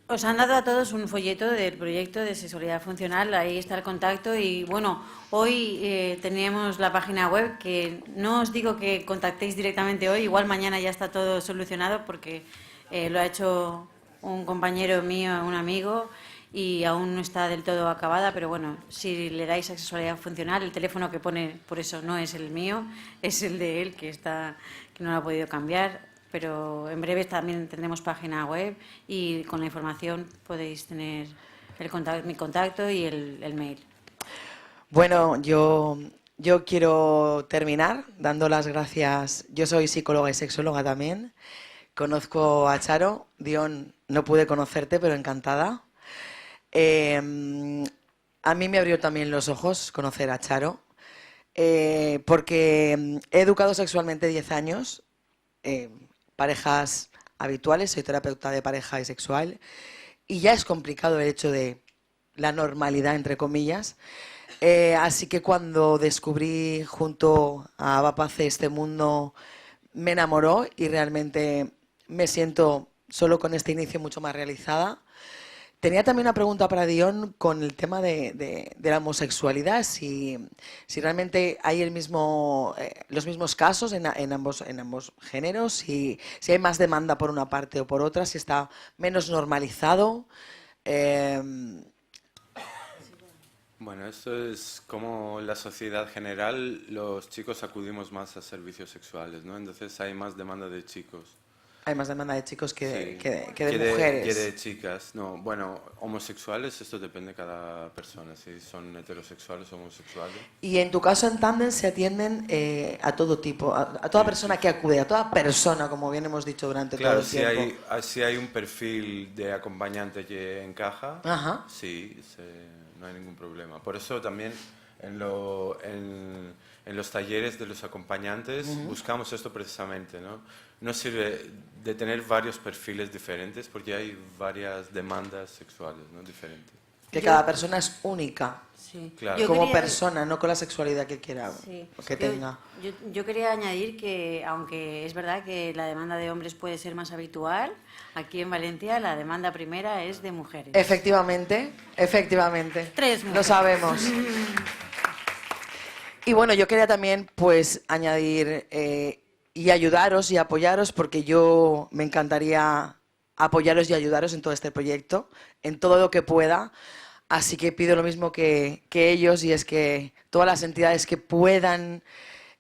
S3: Os han dado a todos un folleto del proyecto de sexualidad funcional, ahí está el contacto y bueno, hoy teníamos la página web, que no os digo que contactéis directamente hoy, igual mañana ya está todo solucionado porque lo ha hecho un compañero mío, un amigo, y aún no está del todo acabada, pero bueno, si le dais a sexualidad funcional, el teléfono que pone, por eso no es el mío, es el de él, que no lo ha podido cambiar. Pero en breve también tendremos página web y con la información podéis tener mi contacto y el mail.
S10: Bueno, yo quiero terminar dando las gracias. Yo soy psicóloga y sexóloga también. Conozco a Charo. Dion, no pude conocerte, pero encantada. A mí me abrió también los ojos conocer a Charo, porque he educado sexualmente 10 años. Parejas habituales, soy terapeuta de pareja y sexual, y ya es complicado el hecho de la normalidad, entre comillas. Así que cuando descubrí junto a Ava Pace este mundo, me enamoró y realmente me siento solo con este inicio mucho más realizada. Tenía también una pregunta para Dion con el tema de la homosexualidad, si realmente hay los mismos casos en ambos géneros, si hay más demanda por una parte o por otra, si está menos normalizado.
S4: Bueno, esto es como la sociedad general, los chicos acudimos más a servicios sexuales, ¿no? Entonces hay más demanda de chicos.
S10: Hay más demanda de chicos que de
S4: Sí,
S10: mujeres.
S4: que de chicas. No, bueno, homosexuales, esto depende de cada persona, si son heterosexuales o homosexuales.
S10: Y en tu caso, en Tandem, se atienden a todo tipo, a toda persona que acude, a toda persona, como bien hemos dicho durante todo
S4: Claro,
S10: el tiempo.
S4: si hay un perfil de acompañante que encaja,
S10: Ajá.
S4: sí, no hay ningún problema. Por eso también en los talleres de los acompañantes buscamos esto precisamente, ¿no? No sirve de tener varios perfiles diferentes porque hay varias demandas sexuales, ¿no? Diferentes.
S10: Que cada persona es única,
S3: Sí.
S4: Claro.
S10: como persona, no con la sexualidad que quiera,
S3: Sí.
S10: que tenga.
S3: Yo quería añadir que, aunque es verdad que la demanda de hombres puede ser más habitual, aquí en Valencia la demanda primera es de mujeres.
S10: Efectivamente.
S3: 3 mujeres.
S10: Lo sabemos. Y bueno, yo quería también pues añadir y ayudaros y apoyaros, porque yo me encantaría apoyaros y ayudaros en todo este proyecto, en todo lo que pueda. Así que pido lo mismo que ellos, y es que todas las entidades que puedan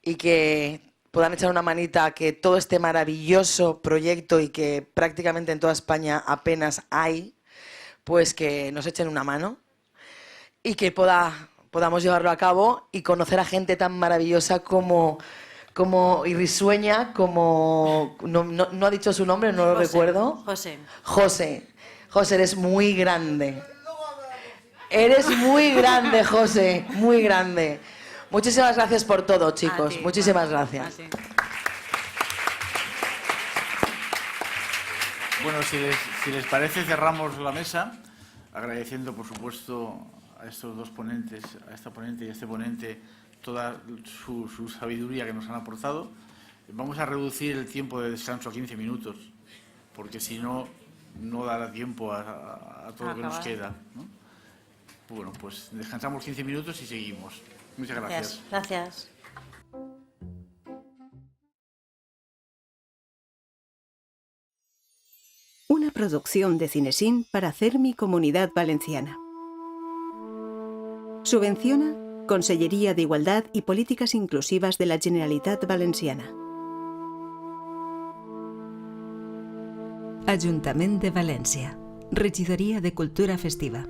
S10: y que puedan echar una manita a que todo este maravilloso proyecto, y que prácticamente en toda España apenas hay, pues que nos echen una mano y que podamos llevarlo a cabo y conocer a gente tan maravillosa como y risueña, como... No ha dicho su nombre, no lo recuerdo. José, eres muy grande. Eres muy grande, José, muy grande. Muchísimas gracias por todo, chicos. Muchísimas gracias.
S2: Bueno, si les parece, cerramos la mesa, agradeciendo, por supuesto, a estos dos ponentes, a esta ponente y a este ponente, toda su sabiduría que nos han aportado. Vamos a reducir el tiempo de descanso a 15 minutos, porque si no, no dará tiempo a todo lo que nos queda, ¿no? Bueno, pues descansamos 15 minutos y seguimos. Muchas gracias.
S3: Gracias.
S1: Una producción de Cinesín para hacer mi Comunidad Valenciana. Subvenciona Conselleria d'Igualtat i Polítiques Inclusives de la Generalitat Valenciana.
S11: Ajuntament de València. Regidoria de Cultura Festiva.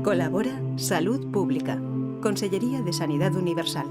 S1: Colabora Salud Pública, Conselleria de Sanidad Universal.